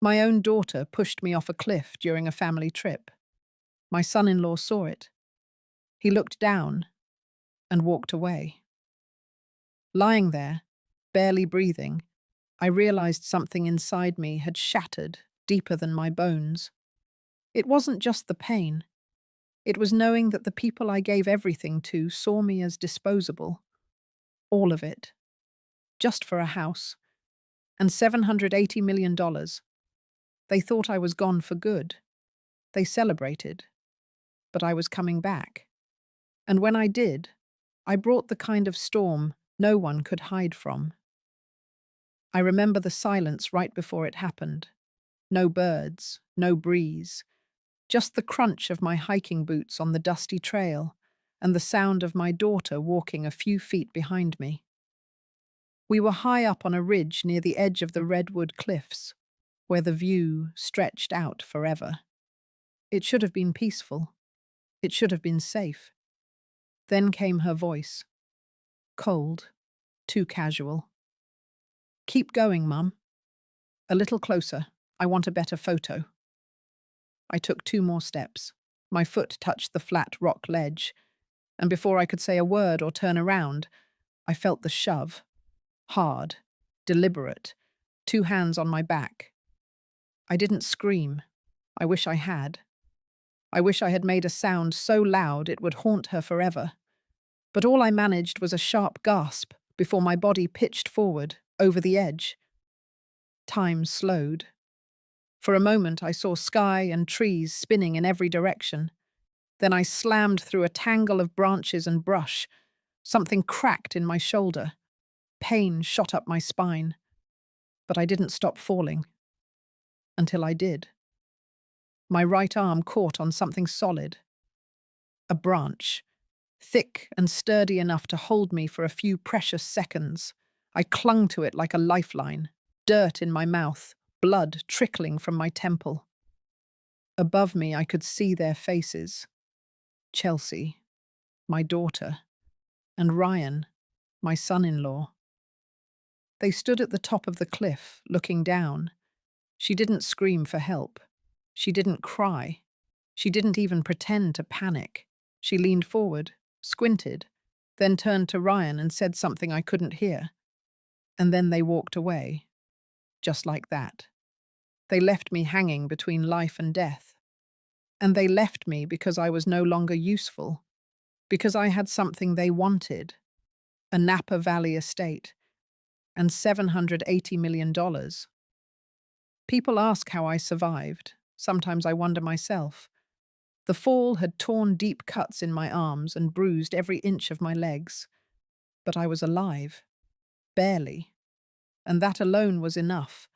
My own daughter pushed me off a cliff during a family trip. My son-in-law saw it. He looked down and walked away. Lying there, barely breathing, I realized something inside me had shattered deeper than my bones. It wasn't just the pain. It was knowing that the people I gave everything to saw me as disposable. All of it. Just for a house. And $780 million. They thought I was gone for good. They celebrated. But I was coming back. And when I did, I brought the kind of storm no one could hide from. I remember the silence right before it happened. No birds, no breeze, just the crunch of my hiking boots on the dusty trail and the sound of my daughter walking a few feet behind me. We were high up on a ridge near the edge of the redwood cliffs, where the view stretched out forever. It should have been peaceful. It should have been safe. Then came her voice. Cold, too casual. "Keep going, Mum. A little closer. I want a better photo." I took 2 more steps. My foot touched the flat rock ledge, and before I could say a word or turn around, I felt the shove. Hard, deliberate, 2 hands on my back. I didn't scream. I wish I had. I wish I had made a sound so loud it would haunt her forever. But all I managed was a sharp gasp before my body pitched forward, over the edge. Time slowed. For a moment I saw sky and trees spinning in every direction. Then I slammed through a tangle of branches and brush. Something cracked in my shoulder. Pain shot up my spine. But I didn't stop falling. Until I did. My right arm caught on something solid. A branch. Thick and sturdy enough to hold me for a few precious seconds. I clung to it like a lifeline, dirt in my mouth, blood trickling from my temple. Above me I could see their faces. Chelsea, my daughter, and Ryan, my son-in-law. They stood at the top of the cliff, looking down. She didn't scream for help. She didn't cry. She didn't even pretend to panic. She leaned forward, squinted, then turned to Ryan and said something I couldn't hear. And then they walked away. Just like that. They left me hanging between life and death. And they left me because I was no longer useful. Because I had something they wanted. A Napa Valley estate. And $780 million. People ask how I survived. Sometimes I wonder myself. The fall had torn deep cuts in my arms and bruised every inch of my legs. But I was alive. Barely. And that alone was enough.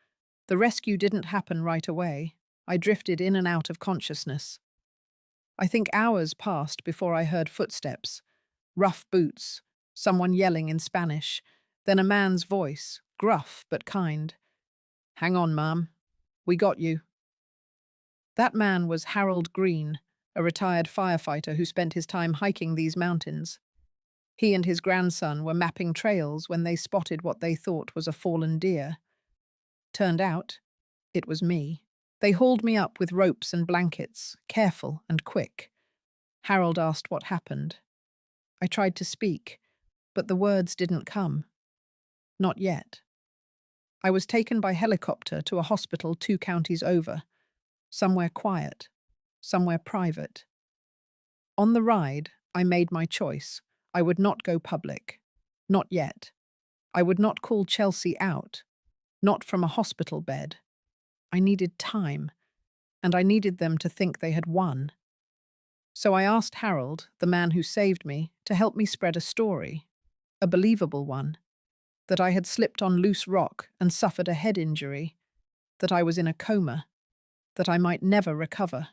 The rescue didn't happen right away. I drifted in and out of consciousness. I think hours passed before I heard footsteps, rough boots, someone yelling in Spanish, then a man's voice, gruff but kind. "Hang on, Ma'am. We got you." That man was Harold Green, a retired firefighter who spent his time hiking these mountains. He and his grandson were mapping trails when they spotted what they thought was a fallen deer. Turned out, it was me. They hauled me up with ropes and blankets, careful and quick. Harold asked what happened. I tried to speak, but the words didn't come. Not yet. I was taken by helicopter to a hospital 2 counties over, somewhere quiet, somewhere private. On the ride, I made my choice. I would not go public. Not yet. I would not call Chelsea out. Not from a hospital bed. I needed time, and I needed them to think they had won. So I asked Harold, the man who saved me, to help me spread a story, a believable one, that I had slipped on loose rock and suffered a head injury, that I was in a coma, that I might never recover.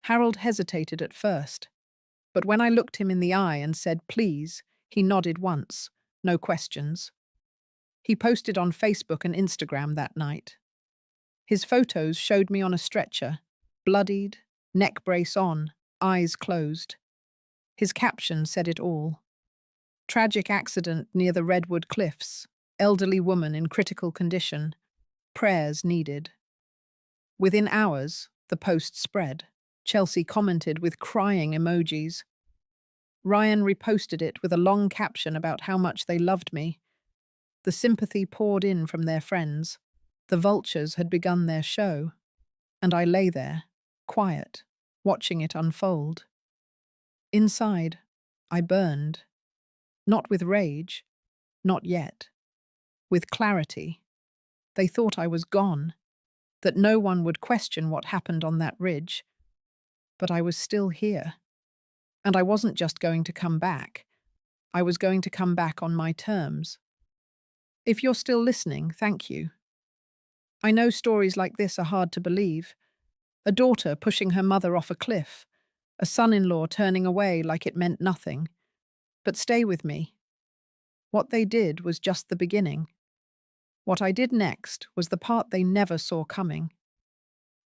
Harold hesitated at first, but when I looked him in the eye and said, "Please," he nodded once, no questions. He posted on Facebook and Instagram that night. His photos showed me on a stretcher, bloodied, neck brace on, eyes closed. His caption said it all. Tragic accident near the Redwood Cliffs, elderly woman in critical condition, Prayers needed. Within hours, the post spread. Chelsea commented with crying emojis. Ryan reposted it with a long caption about how much they loved me. The sympathy poured in from their friends. The vultures had begun their show, and I lay there, quiet, watching it unfold. Inside, I burned. Not with rage, not yet. With clarity. They thought I was gone, that no one would question what happened on that ridge. But I was still here. And I wasn't just going to come back. I was going to come back on my terms. If you're still listening, thank you. I know stories like this are hard to believe. A daughter pushing her mother off a cliff, a son-in-law turning away like it meant nothing. But stay with me. What they did was just the beginning. What I did next was the part they never saw coming.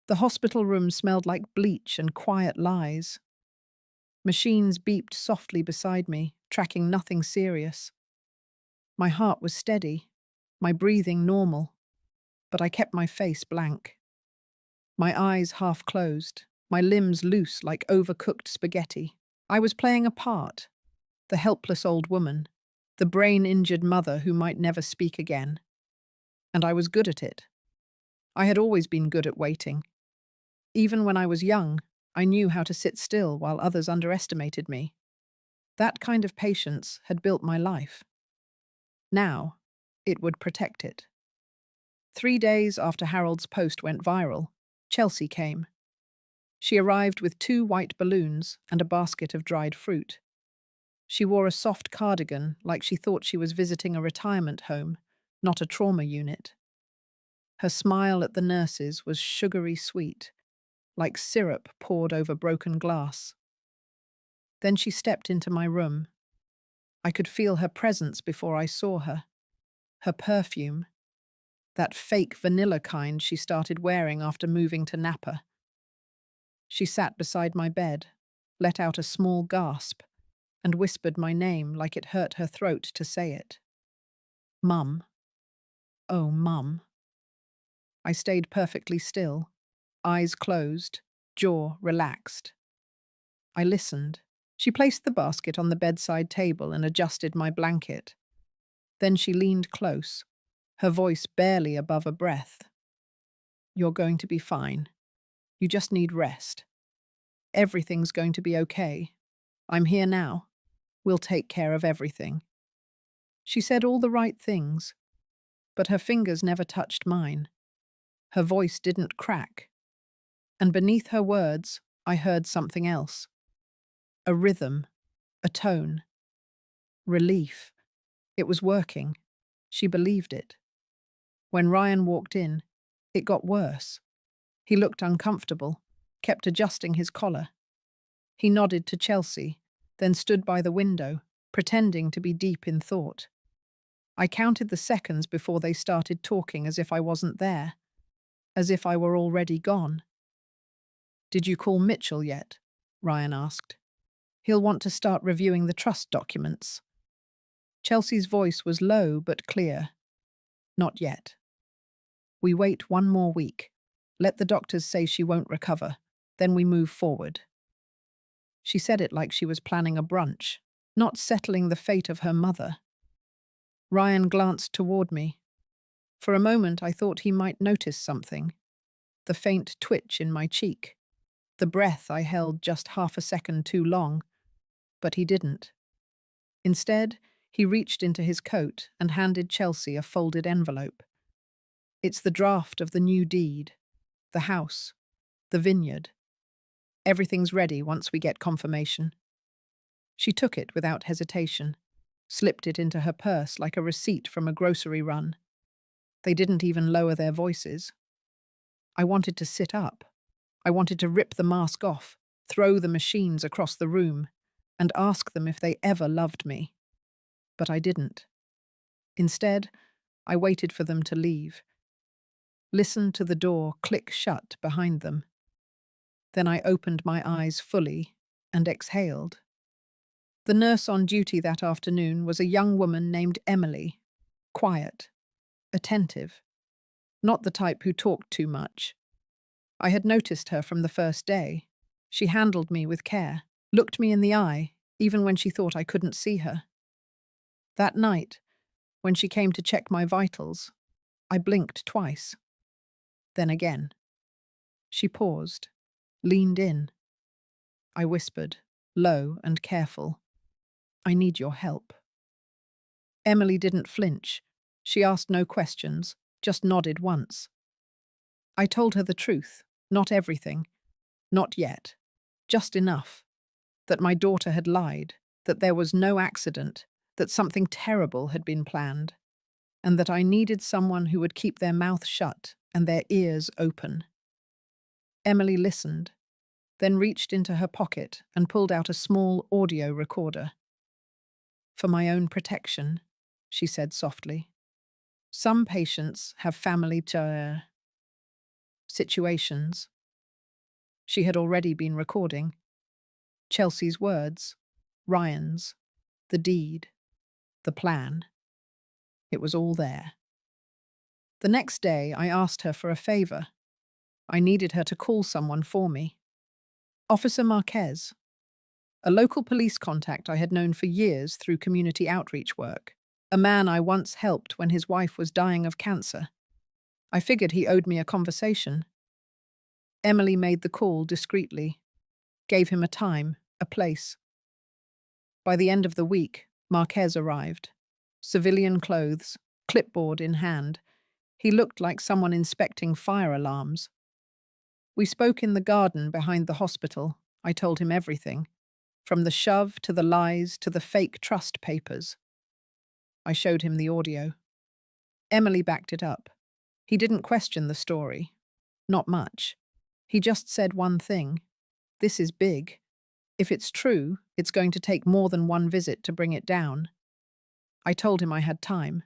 The hospital room smelled like bleach and quiet lies. Machines beeped softly beside me, tracking nothing serious. My heart was steady, my breathing normal, but I kept my face blank. My eyes half closed, my limbs loose like overcooked spaghetti. I was playing a part, the helpless old woman, the brain-injured mother who might never speak again. And I was good at it. I had always been good at waiting. Even when I was young, I knew how to sit still while others underestimated me. That kind of patience had built my life. Now, it would protect it. 3 days after Harold's post went viral, Chelsea came. She arrived with 2 white balloons and a basket of dried fruit. She wore a soft cardigan like she thought she was visiting a retirement home, not a trauma unit. Her smile at the nurses was sugary sweet, like syrup poured over broken glass. Then she stepped into my room. I could feel her presence before I saw her. Her perfume. That fake vanilla kind she started wearing after moving to Napa. She sat beside my bed, let out a small gasp, and whispered my name like it hurt her throat to say it. Mum. Oh, Mum. I stayed perfectly still, eyes closed, jaw relaxed. I listened. She placed the basket on the bedside table and adjusted my blanket. Then she leaned close, her voice barely above a breath. You're going to be fine. You just need rest. Everything's going to be okay. I'm here now. We'll take care of everything. She said all the right things, but her fingers never touched mine. Her voice didn't crack. And beneath her words, I heard something else. A rhythm, a tone. Relief. It was working. She believed it. When Ryan walked in, it got worse. He looked uncomfortable, kept adjusting his collar. He nodded to Chelsea, then stood by the window, pretending to be deep in thought. I counted the seconds before they started talking as if I wasn't there, as if I were already gone. Did you call Mitchell yet? Ryan asked. He'll want to start reviewing the trust documents. Chelsea's voice was low but clear. Not yet. We wait 1 more week. Let the doctors say she won't recover. Then we move forward. She said it like she was planning a brunch, not settling the fate of her mother. Ryan glanced toward me. For a moment I thought he might notice something. The faint twitch in my cheek. The breath I held just half a second too long. But he didn't. Instead, he reached into his coat and handed Chelsea a folded envelope. It's the draft of the new deed. The house. The vineyard. Everything's ready once we get confirmation. She took it without hesitation, slipped it into her purse like a receipt from a grocery run. They didn't even lower their voices. I wanted to sit up. I wanted to rip the mask off, throw the machines across the room, and ask them if they ever loved me. But I didn't. Instead, I waited for them to leave. Listened to the door click shut behind them. Then I opened my eyes fully and exhaled. The nurse on duty that afternoon was a young woman named Emily, quiet, attentive. not the type who talked too much. I had noticed her from the first day. She handled me with care, looked me in the eye, even when she thought I couldn't see her. That night, when she came to check my vitals, I blinked twice. Then again. She paused, leaned in. I whispered, low and careful, "I need your help." Emily didn't flinch. She asked no questions, just nodded once. I told her the truth, not everything, not yet, just enough, that my daughter had lied, that there was no accident, that something terrible had been planned, and that I needed someone who would keep their mouth shut and their ears open. Emily listened, then reached into her pocket and pulled out a small audio recorder. "For my own protection," she said softly. "Some patients have family situations." She had already been recording. Chelsea's words, Ryan's, the deed, the plan. It was all there. The next day, I asked her for a favor. I needed her to call someone for me. Officer Marquez, a local police contact I had known for years through community outreach work, a man I once helped when his wife was dying of cancer. I figured he owed me a conversation. Emily made the call discreetly, gave him a time, a place. By the end of the week, Marquez arrived. Civilian clothes, clipboard in hand. He looked like someone inspecting fire alarms. We spoke in the garden behind the hospital. I told him everything, from the shove to the lies to the fake trust papers. I showed him the audio. Emily backed it up. He didn't question the story. Not much. He just said one thing. "This is big. If it's true, it's going to take more than one visit to bring it down." I told him I had time,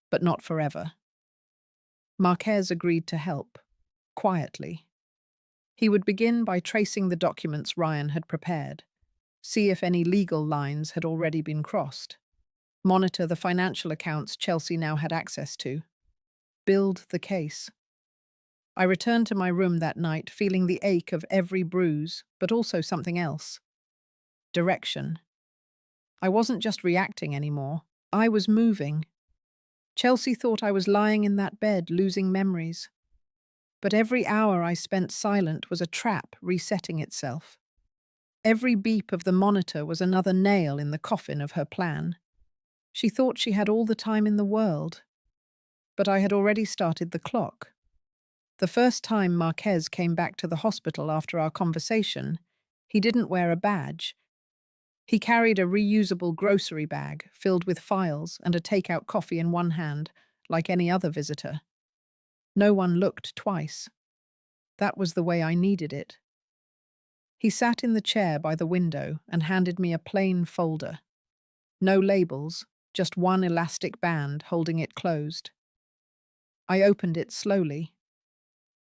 but not forever. Marquez agreed to help, quietly. He would begin by tracing the documents Ryan had prepared, see if any legal lines had already been crossed, monitor the financial accounts Chelsea now had access to, build the case. I returned to my room that night feeling the ache of every bruise, but also something else. Direction. I wasn't just reacting anymore. I was moving. Chelsea thought I was lying in that bed, losing memories. But every hour I spent silent was a trap resetting itself. Every beep of the monitor was another nail in the coffin of her plan. She thought she had all the time in the world. But I had already started the clock. The first time Marquez came back to the hospital after our conversation, he didn't wear a badge. He carried a reusable grocery bag filled with files and a takeout coffee in one hand, like any other visitor. No one looked twice. That was the way I needed it. He sat in the chair by the window and handed me a plain folder. No labels, just one elastic band holding it closed. I opened it slowly.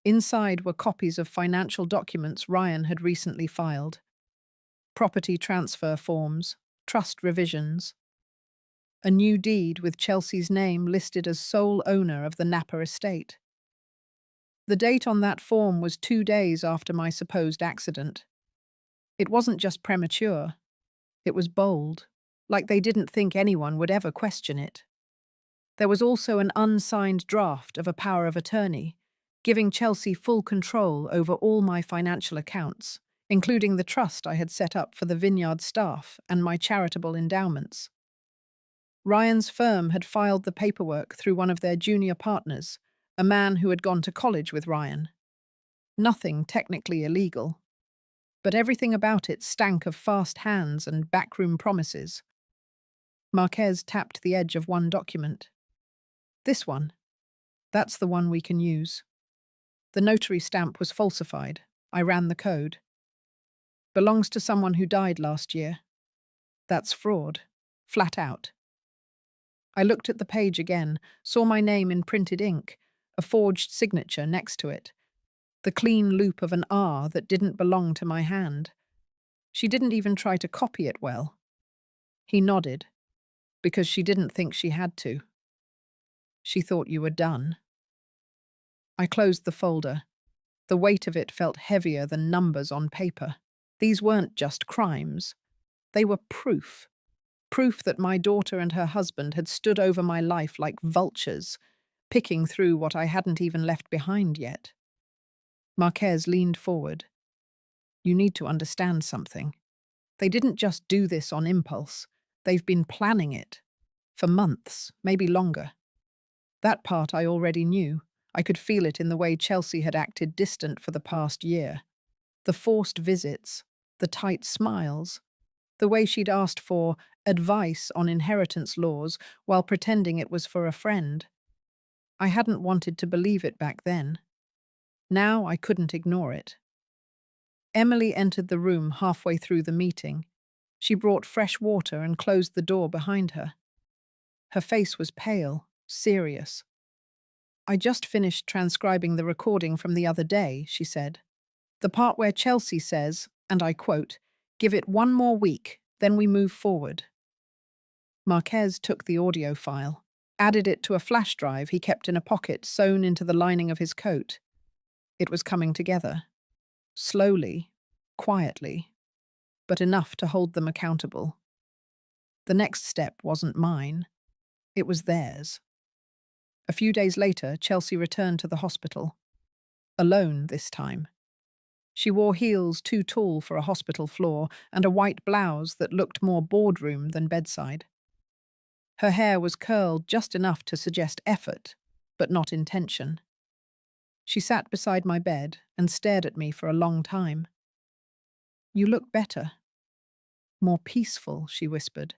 Inside were copies of financial documents Ryan had recently filed. Property transfer forms, trust revisions. A new deed with Chelsea's name listed as sole owner of the Napa estate. The date on that form was 2 days after my supposed accident. It wasn't just premature. It was bold, like they didn't think anyone would ever question it. There was also an unsigned draft of a power of attorney, giving Chelsea full control over all my financial accounts, including the trust I had set up for the vineyard staff and my charitable endowments. Ryan's firm had filed the paperwork through one of their junior partners, a man who had gone to college with Ryan. Nothing technically illegal, but everything about it stank of fast hands and backroom promises. Marquez tapped the edge of one document. "This one. That's the one we can use." The notary stamp was falsified. I ran the code. "Belongs to someone who died last year." That's fraud. Flat out. I looked at the page again, saw my name in printed ink, a forged signature next to it, the clean loop of an R that didn't belong to my hand. She didn't even try to copy it well. He nodded, because she didn't think she had to. "She thought you were done." I closed the folder. The weight of it felt heavier than numbers on paper. These weren't just crimes. They were proof. Proof that my daughter and her husband had stood over my life like vultures, picking through what I hadn't even left behind yet. Marquez leaned forward. You need to understand something. They didn't just do this on impulse. They've been planning it. For months, maybe longer. That part I already knew. I could feel it in the way Chelsea had acted distant for the past year. The forced visits, the tight smiles, the way she'd asked for advice on inheritance laws while pretending it was for a friend. I hadn't wanted to believe it back then. Now I couldn't ignore it. Emily entered the room halfway through the meeting. She brought fresh water and closed the door behind her. Her face was pale, serious. I just finished transcribing the recording from the other day, she said. The part where Chelsea says, and I quote, "Give it one more week, then we move forward." Marquez took the audio file, added it to a flash drive he kept in a pocket sewn into the lining of his coat. It was coming together. Slowly, quietly, but enough to hold them accountable. The next step wasn't mine. It was theirs. A few days later, Chelsea returned to the hospital. Alone this time. She wore heels too tall for a hospital floor and a white blouse that looked more boardroom than bedside. Her hair was curled just enough to suggest effort, but not intention. She sat beside my bed and stared at me for a long time. You look better. More peaceful, she whispered.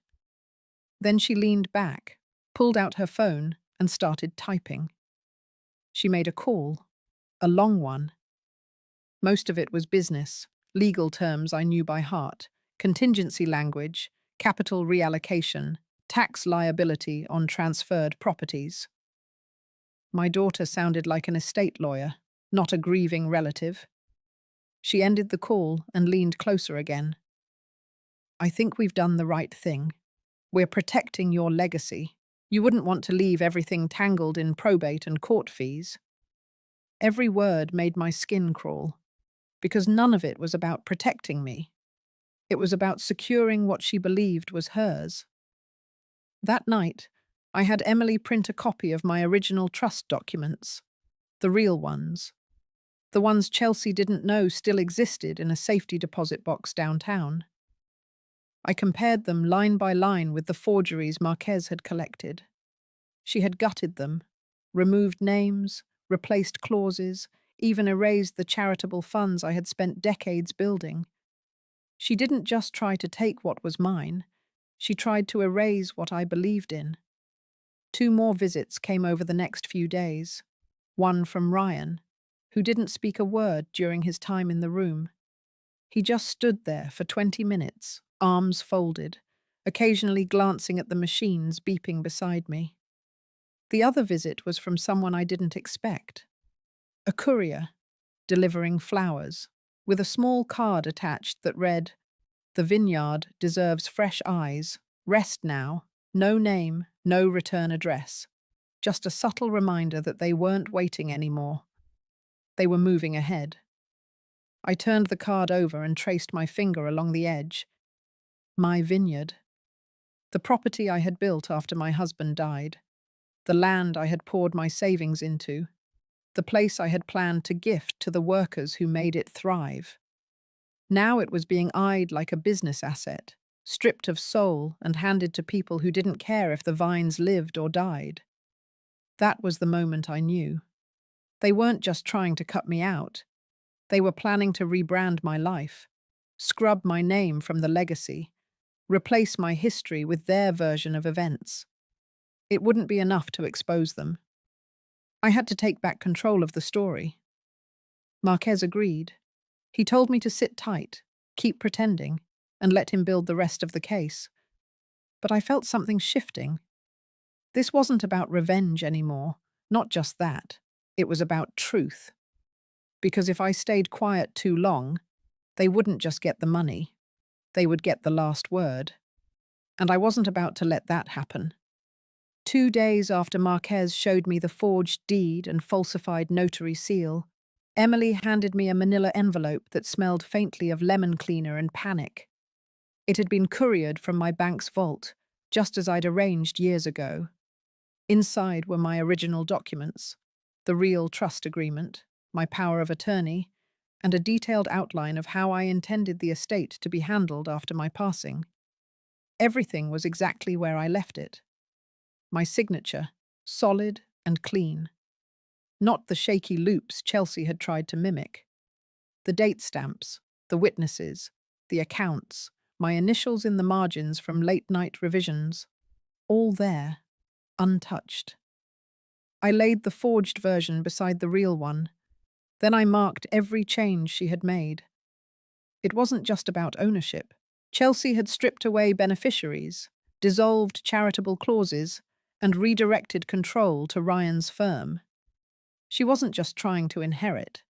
Then she leaned back, pulled out her phone, and started typing. She made a call, a long one. Most of it was business, legal terms I knew by heart, contingency language, capital reallocation, tax liability on transferred properties. My daughter sounded like an estate lawyer, not a grieving relative. She ended the call and leaned closer again. I think we've done the right thing. We're protecting your legacy. You wouldn't want to leave everything tangled in probate and court fees. Every word made my skin crawl, because none of it was about protecting me. It was about securing what she believed was hers. That night, I had Emily print a copy of my original trust documents, the real ones, the ones Chelsea didn't know still existed in a safety deposit box downtown. I compared them line by line with the forgeries Marquez had collected. She had gutted them, removed names, replaced clauses, even erased the charitable funds I had spent decades building. She didn't just try to take what was mine, she tried to erase what I believed in. 2 more visits came over the next few days. One from Ryan, who didn't speak a word during his time in the room. He just stood there for 20 minutes, arms folded, occasionally glancing at the machines beeping beside me. The other visit was from someone I didn't expect. A courier, delivering flowers, with a small card attached that read, "The vineyard deserves fresh eyes. Rest now. No name, no return address." Just a subtle reminder that they weren't waiting anymore. They were moving ahead. I turned the card over and traced my finger along the edge. My vineyard. The property I had built after my husband died. The land I had poured my savings into. The place I had planned to gift to the workers who made it thrive. Now it was being eyed like a business asset, stripped of soul and handed to people who didn't care if the vines lived or died. That was the moment I knew. They weren't just trying to cut me out. They were planning to rebrand my life, scrub my name from the legacy, replace my history with their version of events. It wouldn't be enough to expose them. I had to take back control of the story. Marquez agreed. He told me to sit tight, keep pretending, and let him build the rest of the case. But I felt something shifting. This wasn't about revenge anymore, not just that. It was about truth. Because if I stayed quiet too long, they wouldn't just get the money. They would get the last word. And I wasn't about to let that happen. 2 days after Marquez showed me the forged deed and falsified notary seal, Emily handed me a manila envelope that smelled faintly of lemon cleaner and panic. It had been couriered from my bank's vault, just as I'd arranged years ago. Inside were my original documents, the real trust agreement, my power of attorney, and a detailed outline of how I intended the estate to be handled after my passing. Everything was exactly where I left it. My signature, solid and clean. Not the shaky loops Chelsea had tried to mimic. The date stamps, the witnesses, the accounts, my initials in the margins from late-night revisions, all there, untouched. I laid the forged version beside the real one. Then I marked every change she had made. It wasn't just about ownership. Chelsea had stripped away beneficiaries, dissolved charitable clauses, and redirected control to Ryan's firm. She wasn't just trying to inherit.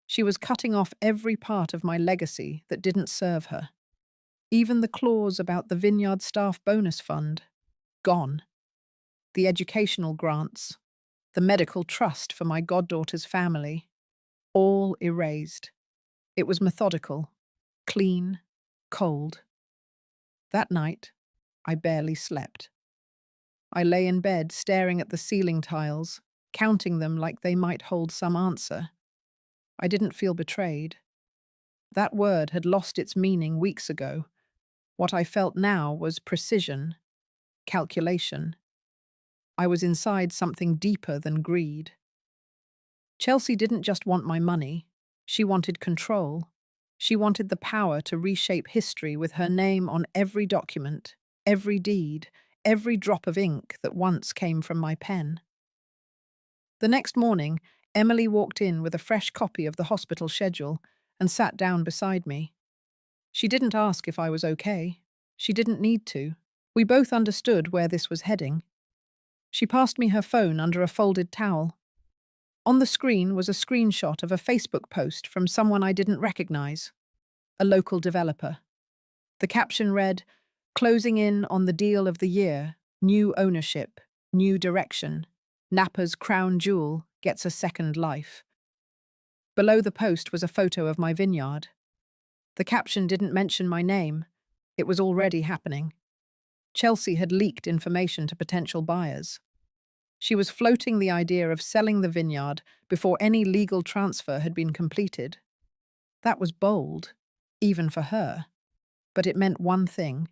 She was cutting off every part of my legacy that didn't serve her. Even the clause about the Vineyard Staff Bonus Fund, gone. The educational grants, the medical trust for my goddaughter's family, all erased. It was methodical, clean, cold. That night, I barely slept. I lay in bed staring at the ceiling tiles, counting them like they might hold some answer. I didn't feel betrayed. That word had lost its meaning weeks ago. What I felt now was precision, calculation. I was inside something deeper than greed. Chelsea didn't just want my money. She wanted control. She wanted the power to reshape history with her name on every document, every deed, every drop of ink that once came from my pen. The next morning, Emily walked in with a fresh copy of the hospital schedule and sat down beside me. She didn't ask if I was okay. She didn't need to. We both understood where this was heading. She passed me her phone under a folded towel. On the screen was a screenshot of a Facebook post from someone I didn't recognize, a local developer. The caption read, "Closing in on the deal of the year, new ownership, new direction. Napa's crown jewel gets a second life." Below the post was a photo of my vineyard. The caption didn't mention my name. It was already happening. Chelsea had leaked information to potential buyers. She was floating the idea of selling the vineyard before any legal transfer had been completed. That was bold, even for her. But it meant one thing.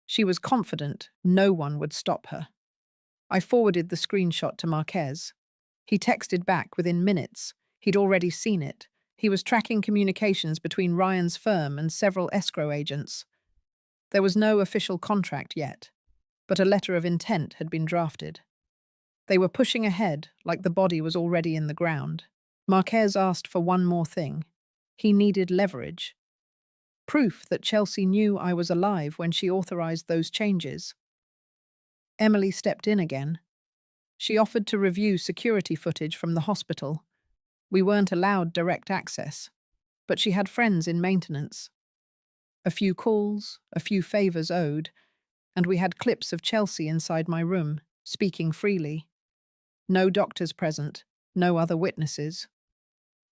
She was confident no one would stop her. I forwarded the screenshot to Marquez. He texted back within minutes. He'd already seen it. He was tracking communications between Ryan's firm and several escrow agents. There was no official contract yet, but a letter of intent had been drafted. They were pushing ahead like the body was already in the ground. Marquez asked for one more thing. He needed leverage. Proof that Chelsea knew I was alive when she authorized those changes. Emily stepped in again. She offered to review security footage from the hospital. We weren't allowed direct access, but she had friends in maintenance. A few calls, a few favors owed, and we had clips of Chelsea inside my room, speaking freely. No doctors present, no other witnesses.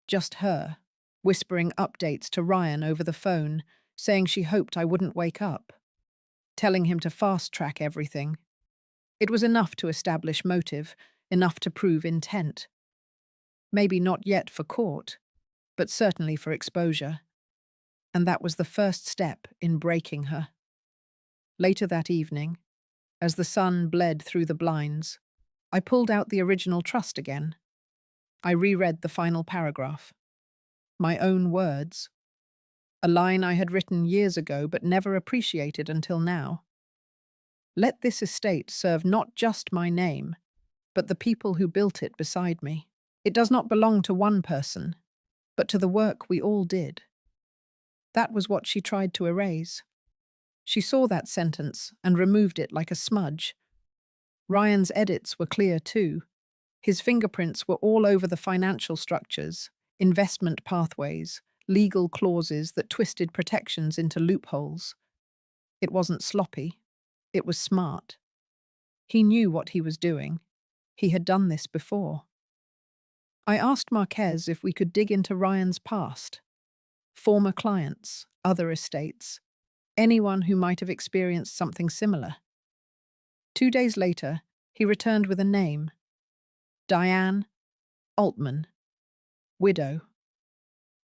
Just her, whispering updates to Ryan over the phone, saying she hoped I wouldn't wake up, telling him to fast-track everything. It was enough to establish motive, enough to prove intent. Maybe not yet for court, but certainly for exposure. And that was the first step in breaking her. Later that evening, as the sun bled through the blinds, I pulled out the original trust again. I reread the final paragraph. My own words. A line I had written years ago but never appreciated until now. Let this estate serve not just my name, but the people who built it beside me. It does not belong to one person, but to the work we all did. That was what she tried to erase. She saw that sentence and removed it like a smudge. Ryan's edits were clear too. His fingerprints were all over the financial structures, investment pathways, legal clauses that twisted protections into loopholes. It wasn't sloppy. It was smart. He knew what he was doing. He had done this before. I asked Marquez if we could dig into Ryan's past. Former clients, other estates, anyone who might have experienced something similar. 2 days later, he returned with a name. Diane Altman, widow,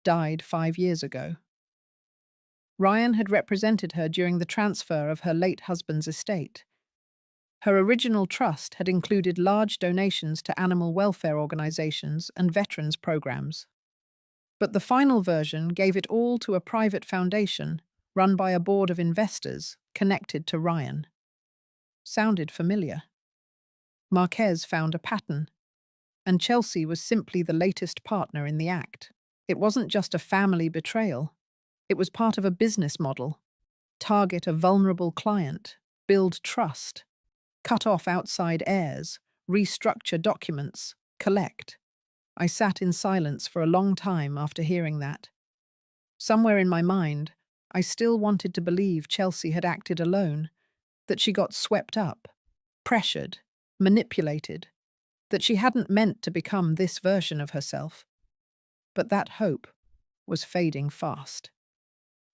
died 5 years ago. Ryan had represented her during the transfer of her late husband's estate. Her original trust had included large donations to animal welfare organizations and veterans programs. But the final version gave it all to a private foundation run by a board of investors connected to Ryan. Sounded familiar. Marquez found a pattern, and Chelsea was simply the latest partner in the act. It wasn't just a family betrayal. It was part of a business model. Target a vulnerable client, build trust, cut off outside heirs, restructure documents, collect. I sat in silence for a long time after hearing that. Somewhere in my mind, I still wanted to believe Chelsea had acted alone, that she got swept up, pressured, manipulated, that she hadn't meant to become this version of herself. But that hope was fading fast.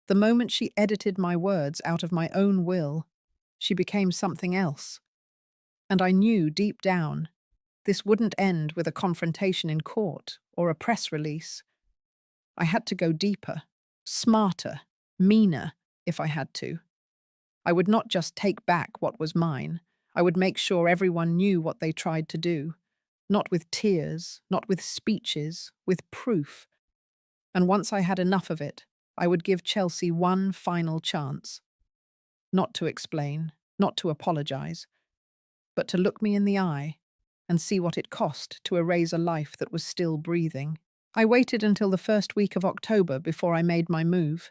The moment she edited my words out of my own will, she became something else. And I knew deep down, this wouldn't end with a confrontation in court or a press release. I had to go deeper, smarter, meaner, if I had to. I would not just take back what was mine. I would make sure everyone knew what they tried to do. Not with tears, not with speeches, with proof. And once I had enough of it, I would give Chelsea one final chance. Not to explain, not to apologize, but to look me in the eye and see what it cost to erase a life that was still breathing. I waited until the first week of October before I made my move.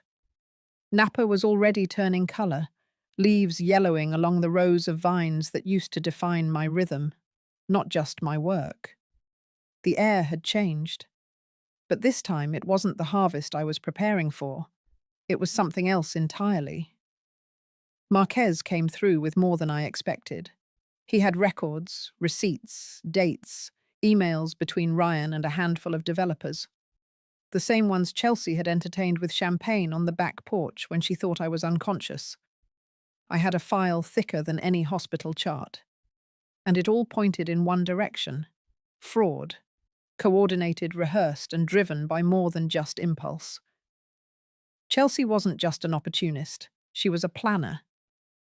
Napa was already turning color, leaves yellowing along the rows of vines that used to define my rhythm, not just my work. The air had changed. But this time it wasn't the harvest I was preparing for. It was something else entirely. Marquez came through with more than I expected. He had records, receipts, dates, emails between Ryan and a handful of developers. The same ones Chelsea had entertained with champagne on the back porch when she thought I was unconscious. I had a file thicker than any hospital chart. And it all pointed in one direction: fraud. Coordinated, rehearsed, and driven by more than just impulse. Chelsea wasn't just an opportunist. She was a planner.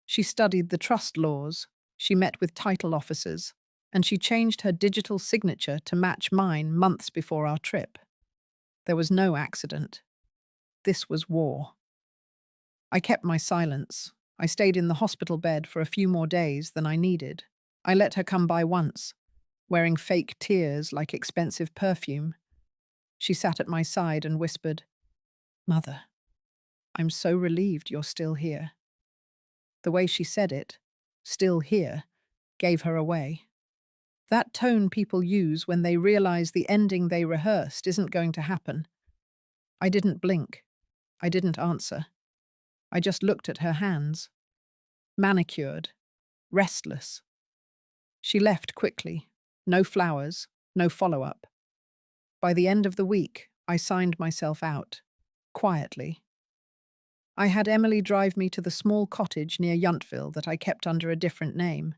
She studied the trust laws, she met with title officers, and she changed her digital signature to match mine months before our trip. There was no accident. This was war. I kept my silence. I stayed in the hospital bed for a few more days than I needed. I let her come by once, wearing fake tears like expensive perfume. She sat at my side and whispered, "Mother, I'm so relieved you're still here." The way she said it, "still here," gave her away. That tone people use when they realize the ending they rehearsed isn't going to happen. I didn't blink. I didn't answer. I just looked at her hands. Manicured, restless. She left quickly. No flowers, no follow-up. By the end of the week, I signed myself out, quietly. I had Emily drive me to the small cottage near Yuntville that I kept under a different name.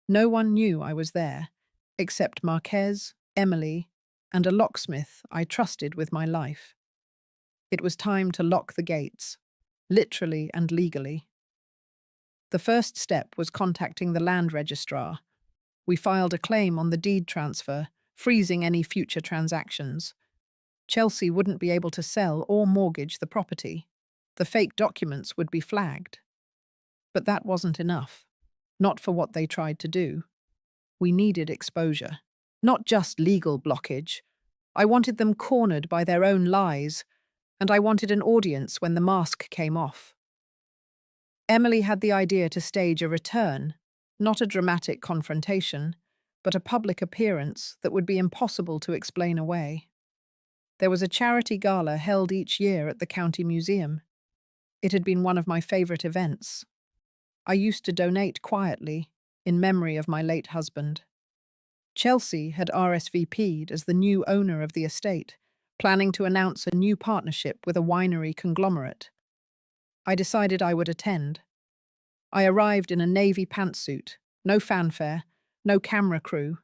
No one knew I was there, except Marquez, Emily, and a locksmith I trusted with my life. It was time to lock the gates, literally and legally. The first step was contacting the land registrar. We filed a claim on the deed transfer, freezing any future transactions. Chelsea wouldn't be able to sell or mortgage the property. The fake documents would be flagged. But that wasn't enough. Not for what they tried to do. We needed exposure. Not just legal blockage. I wanted them cornered by their own lies, and I wanted an audience when the mask came off. Emily had the idea to stage a return, not a dramatic confrontation, but a public appearance that would be impossible to explain away. There was a charity gala held each year at the county museum. It had been one of my favorite events. I used to donate quietly, in memory of my late husband. Chelsea had RSVP'd as the new owner of the estate, planning to announce a new partnership with a winery conglomerate. I decided I would attend. I arrived in a navy pantsuit, no fanfare, no camera crew,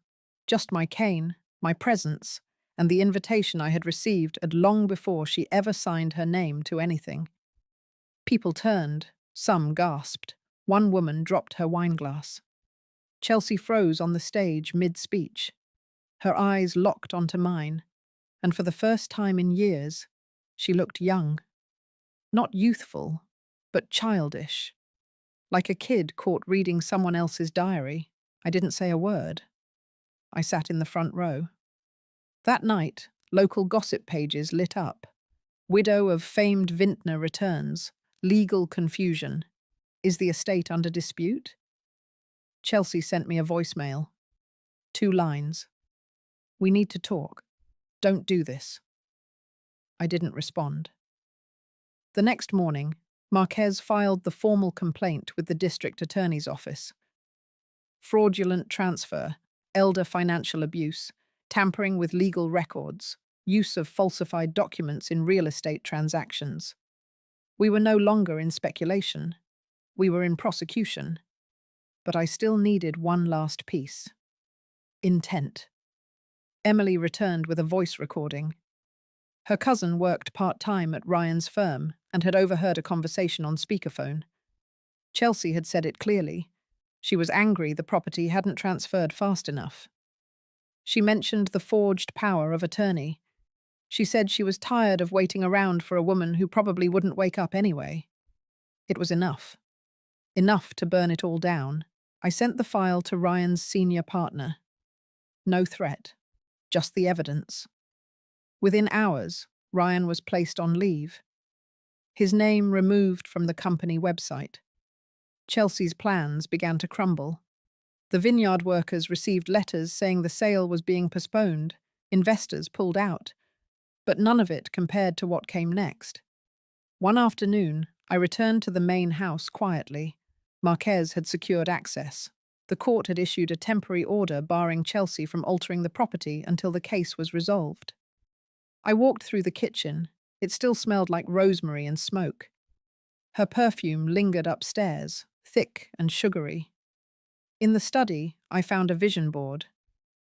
just my cane, my presence, and the invitation I had received long before she ever signed her name to anything. People turned, some gasped. One woman dropped her wineglass. Chelsea froze on the stage mid-speech. Her eyes locked onto mine, and for the first time in years, she looked young. Not youthful, but childish. Like a kid caught reading someone else's diary. I didn't say a word. I sat in the front row. That night, local gossip pages lit up. Widow of famed vintner returns. Legal confusion. Is the estate under dispute? Chelsea sent me a voicemail. 2 lines. We need to talk. Don't do this. I didn't respond. The next morning, Marquez filed the formal complaint with the district attorney's office. Fraudulent transfer, elder financial abuse, tampering with legal records, use of falsified documents in real estate transactions. We were no longer in speculation. We were in prosecution. But I still needed one last piece. Intent. Emily returned with a voice recording. Her cousin worked part-time at Ryan's firm and had overheard a conversation on speakerphone. Chelsea had said it clearly. She was angry the property hadn't transferred fast enough. She mentioned the forged power of attorney. She said she was tired of waiting around for a woman who probably wouldn't wake up anyway. It was enough. Enough to burn it all down. I sent the file to Ryan's senior partner. No threat, just the evidence. Within hours, Ryan was placed on leave. His name removed from the company website. Chelsea's plans began to crumble. The vineyard workers received letters saying the sale was being postponed. Investors pulled out. But none of it compared to what came next. One afternoon, I returned to the main house quietly. Marquez had secured access. The court had issued a temporary order barring Chelsea from altering the property until the case was resolved. I walked through the kitchen. It still smelled like rosemary and smoke. Her perfume lingered upstairs, thick and sugary. In the study, I found a vision board,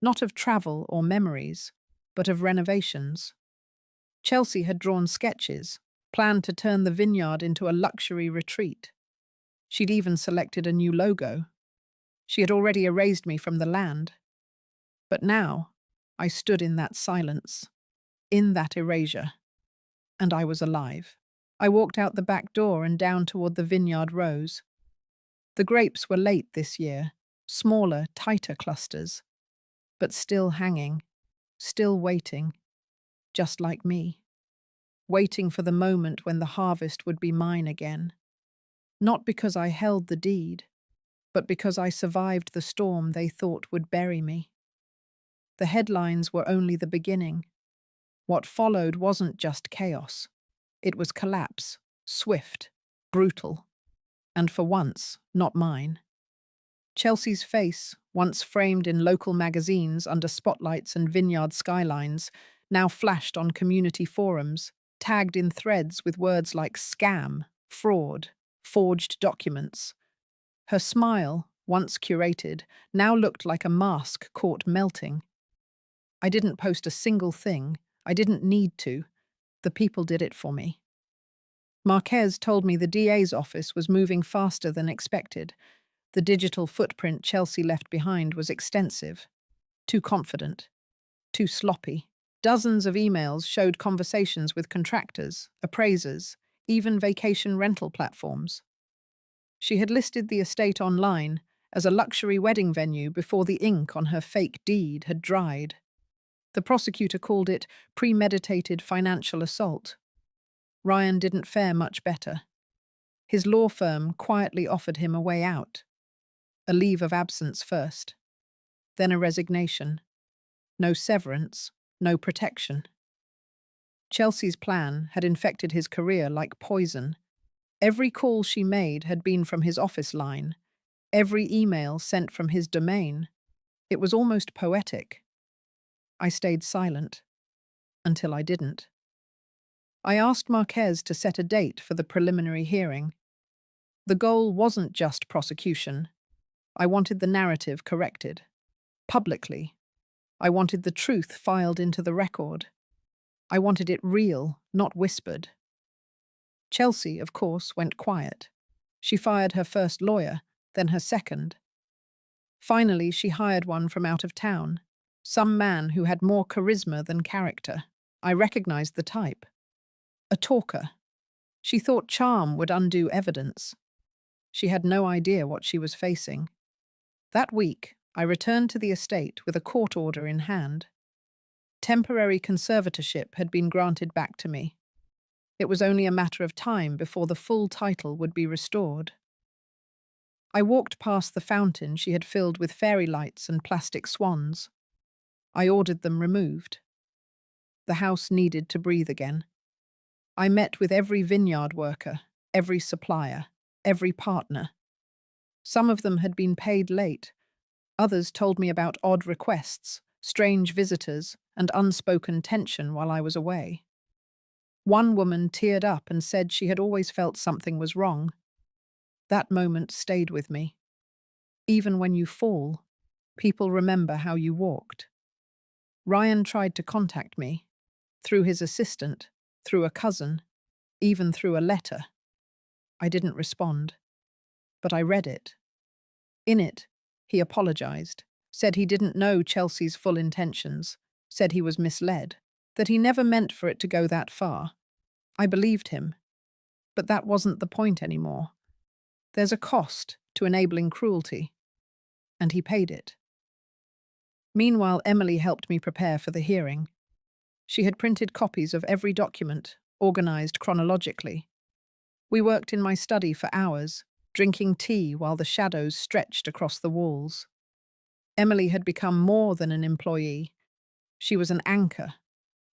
not of travel or memories, but of renovations. Chelsea had drawn sketches, planned to turn the vineyard into a luxury retreat. She'd even selected a new logo. She had already erased me from the land. But now, I stood in that silence, in that erasure, and I was alive. I walked out the back door and down toward the vineyard rows. The grapes were late this year, smaller, tighter clusters, but still hanging, still waiting, just like me. Waiting for the moment when the harvest would be mine again. Not because I held the deed, but because I survived the storm they thought would bury me. The headlines were only the beginning. What followed wasn't just chaos. It was collapse, swift, brutal, and for once, not mine. Chelsea's face, once framed in local magazines under spotlights and vineyard skylines, now flashed on community forums, tagged in threads with words like scam, fraud, forged documents. Her smile, once curated, now looked like a mask caught melting. I didn't post a single thing. I didn't need to. The people did it for me. Marquez told me the DA's office was moving faster than expected. The digital footprint Chelsea left behind was extensive. Too confident. Too sloppy. Dozens of emails showed conversations with contractors, appraisers, even vacation rental platforms. She had listed the estate online as a luxury wedding venue before the ink on her fake deed had dried. The prosecutor called it premeditated financial assault. Ryan didn't fare much better. His law firm quietly offered him a way out. A leave of absence first. Then a resignation. No severance, no protection. Chelsea's plan had infected his career like poison. Every call she made had been from his office line. Every email sent from his domain. It was almost poetic. I stayed silent until I didn't. I asked Marquez to set a date for the preliminary hearing. The goal wasn't just prosecution. I wanted the narrative corrected. Publicly. I wanted the truth filed into the record. I wanted it real, not whispered. Chelsea, of course, went quiet. She fired her first lawyer, then her second. Finally, she hired one from out of town, some man who had more charisma than character. I recognized the type. A talker. She thought charm would undo evidence. She had no idea what she was facing. That week, I returned to the estate with a court order in hand. Temporary conservatorship had been granted back to me. It was only a matter of time before the full title would be restored. I walked past the fountain she had filled with fairy lights and plastic swans. I ordered them removed. The house needed to breathe again. I met with every vineyard worker, every supplier, every partner. Some of them had been paid late. Others told me about odd requests, strange visitors, and unspoken tension while I was away. One woman teared up and said she had always felt something was wrong. That moment stayed with me. Even when you fall, people remember how you walked. Ryan tried to contact me, through his assistant, through a cousin, even through a letter. I didn't respond, but I read it. In it, he apologized, said he didn't know Chelsea's full intentions, said he was misled, that he never meant for it to go that far. I believed him, but that wasn't the point anymore. There's a cost to enabling cruelty, and he paid it. Meanwhile, Emily helped me prepare for the hearing. She had printed copies of every document, organized chronologically. We worked in my study for hours, drinking tea while the shadows stretched across the walls. Emily had become more than an employee. She was an anchor,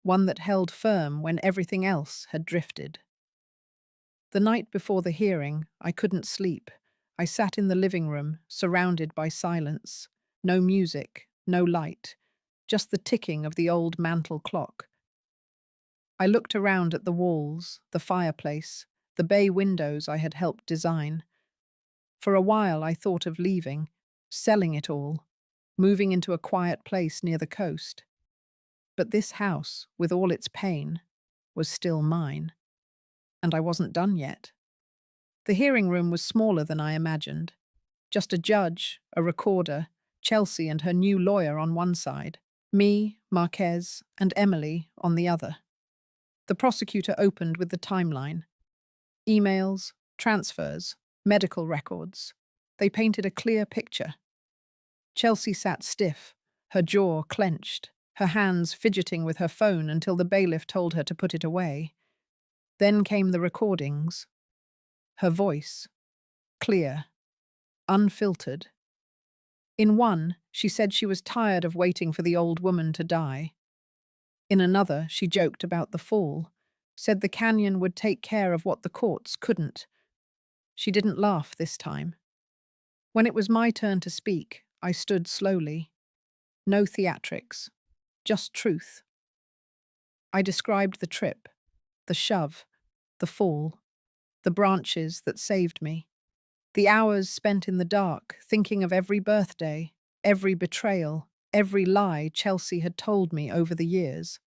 one that held firm when everything else had drifted. The night before the hearing, I couldn't sleep. I sat in the living room, surrounded by silence. No music, no light, just the ticking of the old mantel clock. I looked around at the walls, the fireplace, the bay windows I had helped design. For a while I thought of leaving, selling it all, moving into a quiet place near the coast. But this house, with all its pain, was still mine. And I wasn't done yet. The hearing room was smaller than I imagined. Just a judge, a recorder, Chelsea and her new lawyer on one side, me, Marquez, and Emily on the other. The prosecutor opened with the timeline. Emails, transfers, medical records. They painted a clear picture. Chelsea sat stiff, her jaw clenched, her hands fidgeting with her phone until the bailiff told her to put it away. Then came the recordings. Her voice, clear, unfiltered. In one, she said she was tired of waiting for the old woman to die. In another, she joked about the fall, said the canyon would take care of what the courts couldn't. She didn't laugh this time. When it was my turn to speak, I stood slowly. No theatrics, just truth. I described the trip, the shove, the fall, the branches that saved me, the hours spent in the dark thinking of every birthday, every betrayal, every lie Chelsea had told me over the years.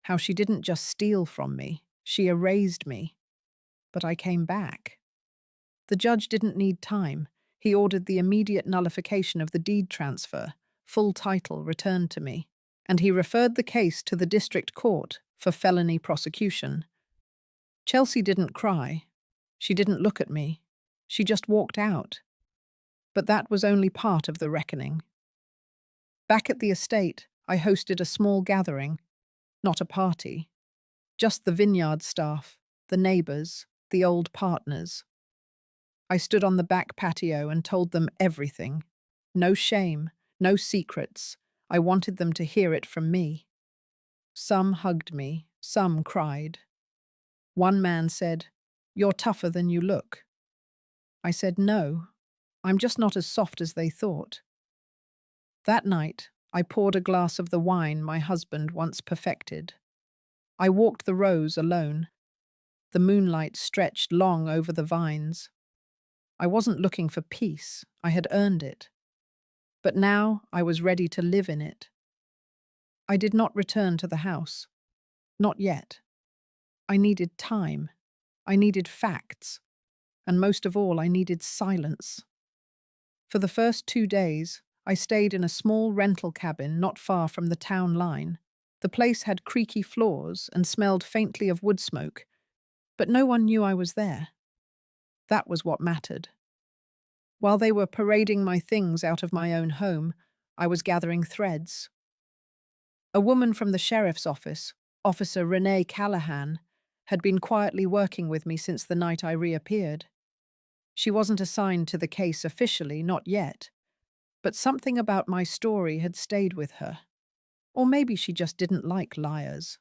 How she didn't just steal from me, she erased me. But I came back. The judge didn't need time. He ordered the immediate nullification of the deed transfer, full title returned to me, and he referred the case to the district court for felony prosecution. Chelsea didn't cry. She didn't look at me. She just walked out. But that was only part of the reckoning. Back at the estate, I hosted a small gathering, not a party, just the vineyard staff, the neighbors, the old partners. I stood on the back patio and told them everything. No shame, no secrets. I wanted them to hear it from me. Some hugged me, some cried. One man said, "You're tougher than you look." I said, "No, I'm just not as soft as they thought. That night, I poured a glass of the wine my husband once perfected. I walked the rows alone. The moonlight stretched long over the vines. I wasn't looking for peace. I had earned it. But now I was ready to live in it. I did not return to the house. Not yet. I needed time. I needed facts. And most of all, I needed silence. For the first 2 days, I stayed in a small rental cabin not far from the town line. The place had creaky floors and smelled faintly of wood smoke, but no one knew I was there. That was what mattered. While they were parading my things out of my own home, I was gathering threads. A woman from the sheriff's office, Officer Renee Callahan, had been quietly working with me since the night I reappeared. She wasn't assigned to the case officially, not yet, but something about my story had stayed with her. Or maybe she just didn't like liars.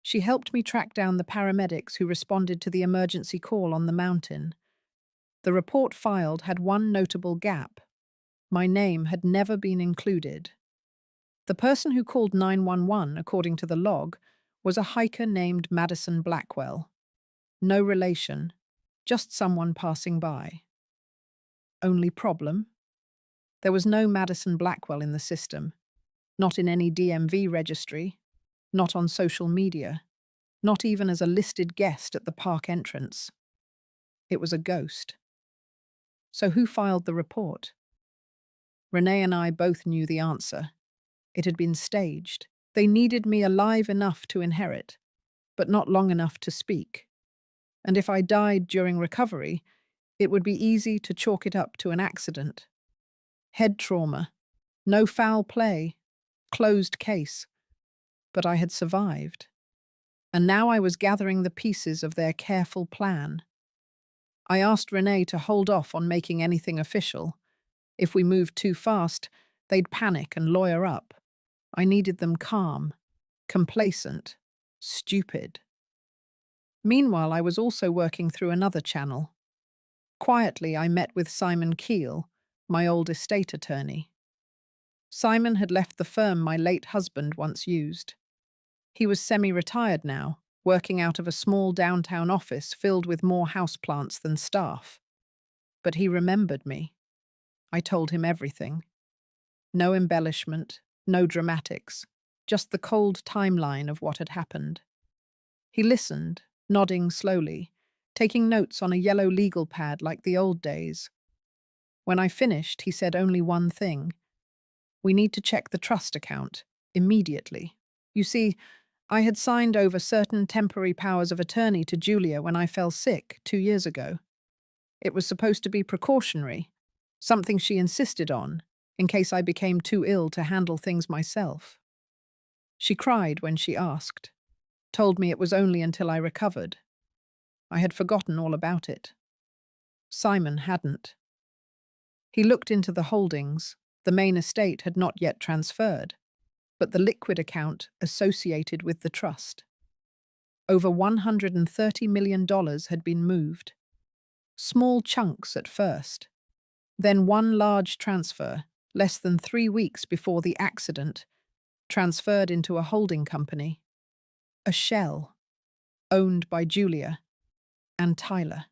She helped me track down the paramedics who responded to the emergency call on the mountain. The report filed had one notable gap. My name had never been included. The person who called 911, according to the log, was a hiker named Madison Blackwell. No relation, just someone passing by. Only problem? There was no Madison Blackwell in the system, not in any DMV registry, not on social media, not even as a listed guest at the park entrance. It was a ghost. So who filed the report? Renee and I both knew the answer. It had been staged. They needed me alive enough to inherit, but not long enough to speak. And if I died during recovery, it would be easy to chalk it up to an accident. Head trauma. No foul play. Closed case. But I had survived. And now I was gathering the pieces of their careful plan. I asked Renee to hold off on making anything official. If we moved too fast, they'd panic and lawyer up. I needed them calm, complacent, stupid. Meanwhile, I was also working through another channel. Quietly, I met with Simon Keel, my old estate attorney. Simon had left the firm my late husband once used. He was semi-retired now, working out of a small downtown office filled with more houseplants than staff. But he remembered me. I told him everything. No embellishment, no dramatics, just the cold timeline of what had happened. He listened, nodding slowly, taking notes on a yellow legal pad like the old days. When I finished, he said only one thing. We need to check the trust account, immediately. You see, I had signed over certain temporary powers of attorney to Julia when I fell sick 2 years ago. It was supposed to be precautionary, something she insisted on, in case I became too ill to handle things myself. She cried when she asked, told me it was only until I recovered. I had forgotten all about it. Simon hadn't. He looked into the holdings. The main estate had not yet transferred, but the liquid account associated with the trust. Over $130 million had been moved. Small chunks at first. Then one large transfer, less than 3 weeks before the accident, transferred into a holding company. A shell, owned by Julia and Tyler.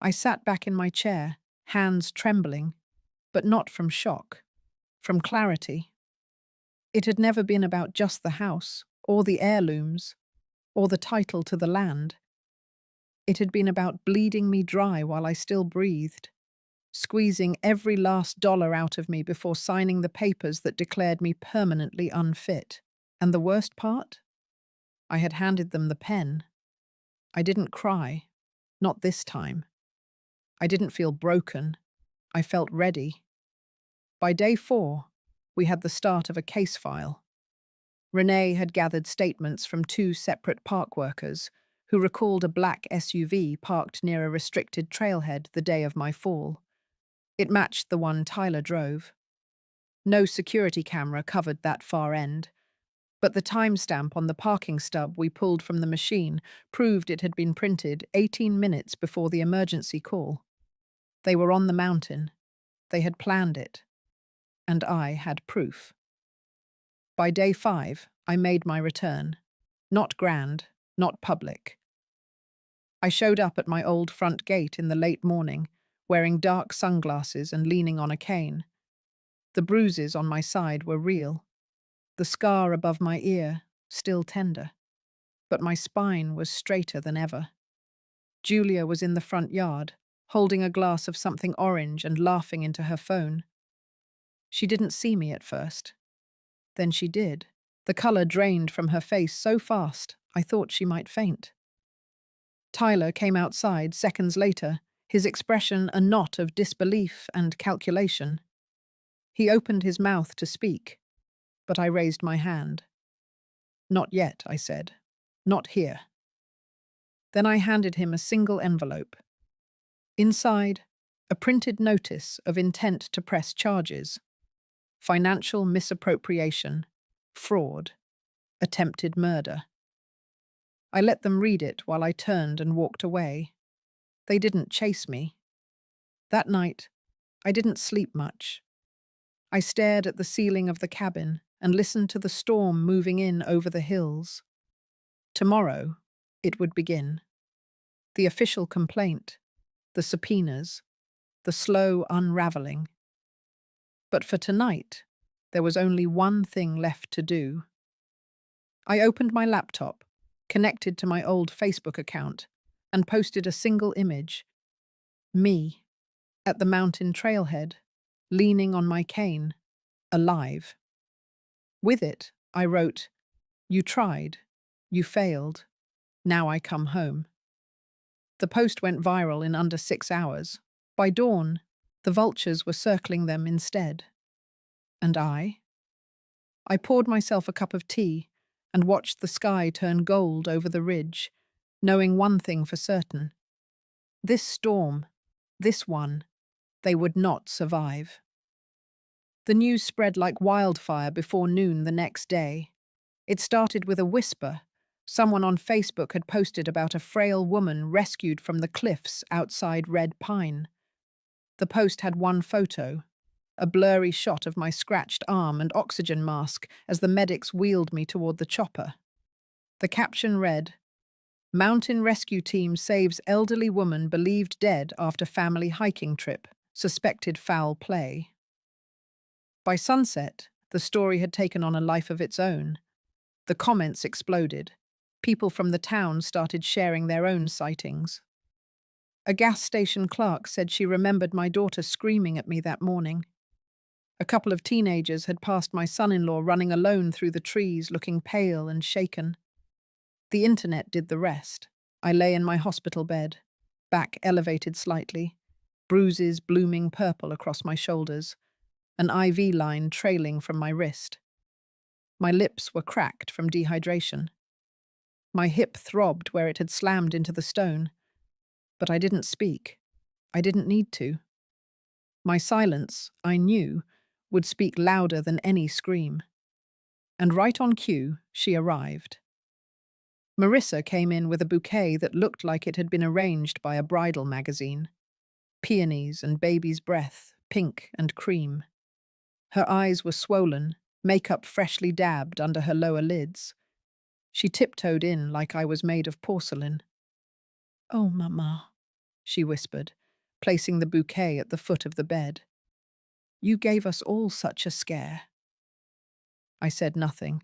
I sat back in my chair, hands trembling, but not from shock, from clarity. It had never been about just the house, or the heirlooms, or the title to the land. It had been about bleeding me dry while I still breathed, squeezing every last dollar out of me before signing the papers that declared me permanently unfit. And the worst part? I had handed them the pen. I didn't cry, not this time. I didn't feel broken. I felt ready. By day 4, we had the start of a case file. Renee had gathered statements from 2 separate park workers who recalled a black SUV parked near a restricted trailhead the day of my fall. It matched the one Tyler drove. No security camera covered that far end, but the timestamp on the parking stub we pulled from the machine proved it had been printed 18 minutes before the emergency call. They were on the mountain. They had planned it. And I had proof. By day 5, I made my return. Not grand, not public. I showed up at my old front gate in the late morning, wearing dark sunglasses and leaning on a cane. The bruises on my side were real. The scar above my ear, still tender. But my spine was straighter than ever. Julia was in the front yard, holding a glass of something orange and laughing into her phone. She didn't see me at first. Then she did. The colour drained from her face so fast, I thought she might faint. Tyler came outside seconds later, his expression a knot of disbelief and calculation. He opened his mouth to speak, but I raised my hand. "Not yet," I said. "Not here." Then I handed him a single envelope. Inside, a printed notice of intent to press charges: financial misappropriation, fraud, attempted murder. I let them read it while I turned and walked away. They didn't chase me. That night, I didn't sleep much. I stared at the ceiling of the cabin and listened to the storm moving in over the hills. Tomorrow, it would begin. The official complaint, the subpoenas, the slow unraveling. But for tonight, there was only one thing left to do. I opened my laptop, connected to my old Facebook account, and posted a single image. Me, at the mountain trailhead, leaning on my cane, alive. With it, I wrote, "You tried. You failed. Now I come home." The post went viral in under 6 hours. By dawn, the vultures were circling them instead. And I poured myself a cup of tea and watched the sky turn gold over the ridge, knowing one thing for certain. This storm, this one, they would not survive. The news spread like wildfire before noon the next day. It started with a whisper. Someone on Facebook had posted about a frail woman rescued from the cliffs outside Red Pine. The post had one photo, a blurry shot of my scratched arm and oxygen mask as the medics wheeled me toward the chopper. The caption read, "Mountain rescue team saves elderly woman believed dead after family hiking trip. Suspected foul play." By sunset, the story had taken on a life of its own. The comments exploded. People from the town started sharing their own sightings. A gas station clerk said she remembered my daughter screaming at me that morning. A couple of teenagers had passed my son-in-law running alone through the trees, looking pale and shaken. The internet did the rest. I lay in my hospital bed, back elevated slightly, bruises blooming purple across my shoulders, an IV line trailing from my wrist. My lips were cracked from dehydration. My hip throbbed where it had slammed into the stone. But I didn't speak. I didn't need to. My silence, I knew, would speak louder than any scream. And right on cue, she arrived. Marissa came in with a bouquet that looked like it had been arranged by a bridal magazine. Peonies and baby's breath, pink and cream. Her eyes were swollen, makeup freshly dabbed under her lower lids. She tiptoed in like I was made of porcelain. "Oh, Mama," she whispered, placing the bouquet at the foot of the bed. "You gave us all such a scare." I said nothing.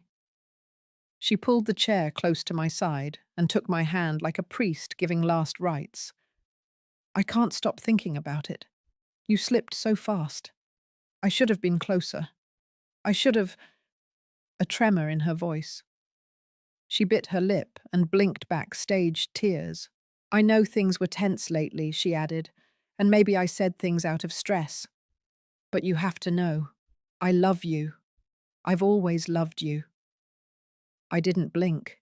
She pulled the chair close to my side and took my hand like a priest giving last rites. "I can't stop thinking about it. You slipped so fast. I should have been closer. I should have—" A tremor in her voice. She bit her lip and blinked back staged tears. "I know things were tense lately," she added, "and maybe I said things out of stress. But you have to know, I love you. I've always loved you." I didn't blink.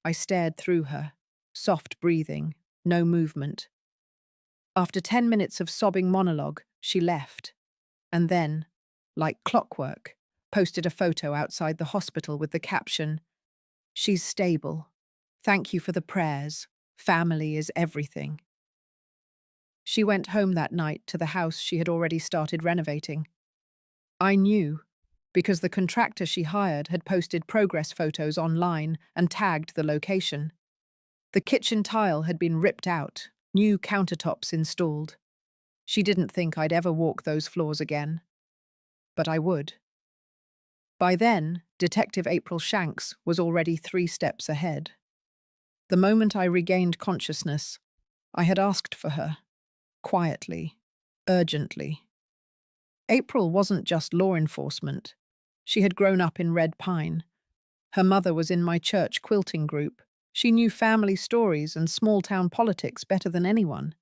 I stared through her, soft breathing, no movement. After 10 minutes of sobbing monologue, she left, and then, like clockwork, posted a photo outside the hospital with the caption, "She's stable. Thank you for the prayers. Family is everything." She went home that night to the house she had already started renovating. I knew, because the contractor she hired had posted progress photos online and tagged the location. The kitchen tile had been ripped out, new countertops installed. She didn't think I'd ever walk those floors again. But I would. By then, Detective April Shanks was already 3 steps ahead. The moment I regained consciousness, I had asked for her, quietly, urgently. April wasn't just law enforcement. She had grown up in Red Pine. Her mother was in my church quilting group. She knew family stories and small-town politics better than anyone.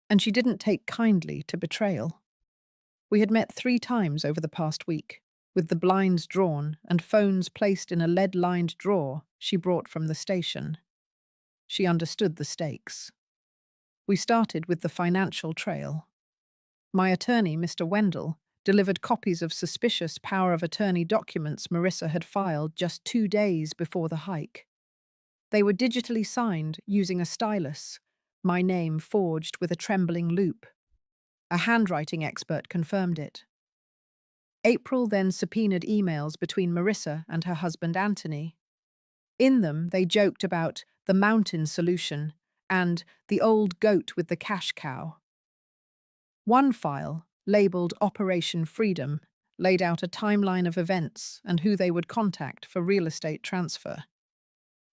And she didn't take kindly to betrayal. We had met 3 times over the past week, with the blinds drawn and phones placed in a lead-lined drawer she brought from the station. She understood the stakes. We started with the financial trail. My attorney, Mr. Wendell, delivered copies of suspicious power of attorney documents Marissa had filed just 2 days before the hike. They were digitally signed using a stylus, my name forged with a trembling loop. A handwriting expert confirmed it. April then subpoenaed emails between Marissa and her husband Anthony. In them, they joked about the mountain solution and the old goat with the cash cow. One file, labeled Operation Freedom, laid out a timeline of events and who they would contact for real estate transfer.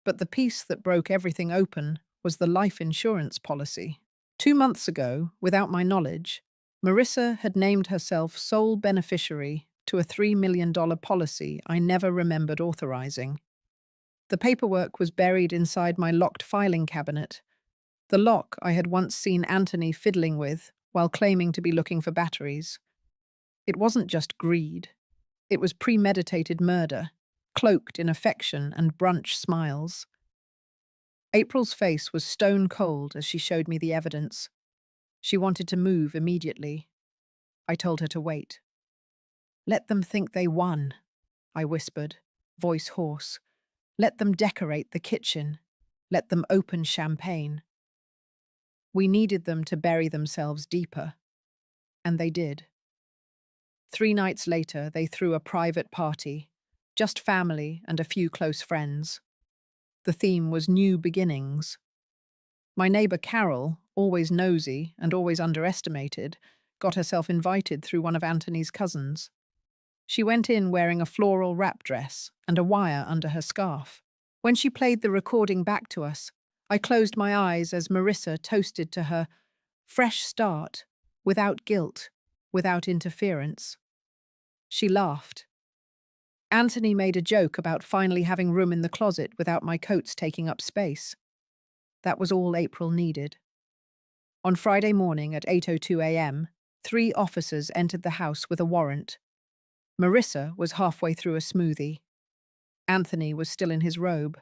But the piece that broke everything open was the life insurance policy. 2 months ago, without my knowledge, Marissa had named herself sole beneficiary to a $3 million policy I never remembered authorizing. The paperwork was buried inside my locked filing cabinet, the lock I had once seen Anthony fiddling with while claiming to be looking for batteries. It wasn't just greed. It was premeditated murder, cloaked in affection and brunch smiles. April's face was stone cold as she showed me the evidence. She wanted to move immediately. I told her to wait. "Let them think they won," I whispered, voice hoarse. "Let them decorate the kitchen. Let them open champagne." We needed them to bury themselves deeper. And they did. 3 nights later, they threw a private party, just family and a few close friends. The theme was new beginnings. My neighbor Carol, always nosy and always underestimated, got herself invited through one of Anthony's cousins. She went in wearing a floral wrap dress and a wire under her scarf. When she played the recording back to us, I closed my eyes as Marissa toasted to her fresh start, without guilt, without interference. She laughed. Anthony made a joke about finally having room in the closet without my coats taking up space. That was all April needed. On Friday morning at 8:02 a.m., 3 officers entered the house with a warrant. Marissa was halfway through a smoothie. Anthony was still in his robe.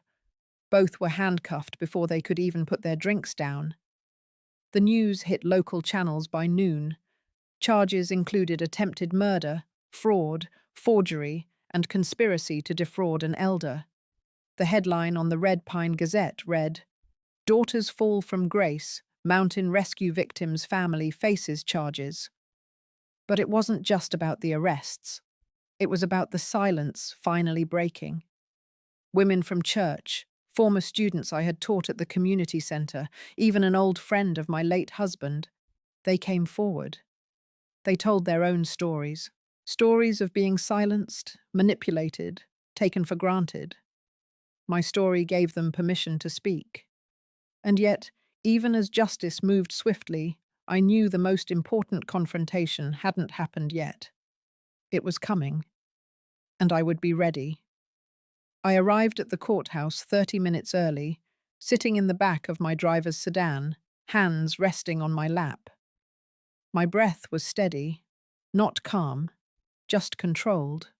Both were handcuffed before they could even put their drinks down. The news hit local channels by noon. Charges included attempted murder, fraud, forgery, and conspiracy to defraud an elder. The headline on the Red Pine Gazette read, "Daughters Fall from Grace, Mountain Rescue Victim's Family Faces Charges." But it wasn't just about the arrests. It was about the silence finally breaking. Women from church, former students I had taught at the community center, even an old friend of my late husband, they came forward. They told their own stories. Stories of being silenced, manipulated, taken for granted. My story gave them permission to speak. And yet, even as justice moved swiftly, I knew the most important confrontation hadn't happened yet. It was coming, and I would be ready. I arrived at the courthouse 30 minutes early, sitting in the back of my driver's sedan, hands resting on my lap. My breath was steady, not calm, just controlled.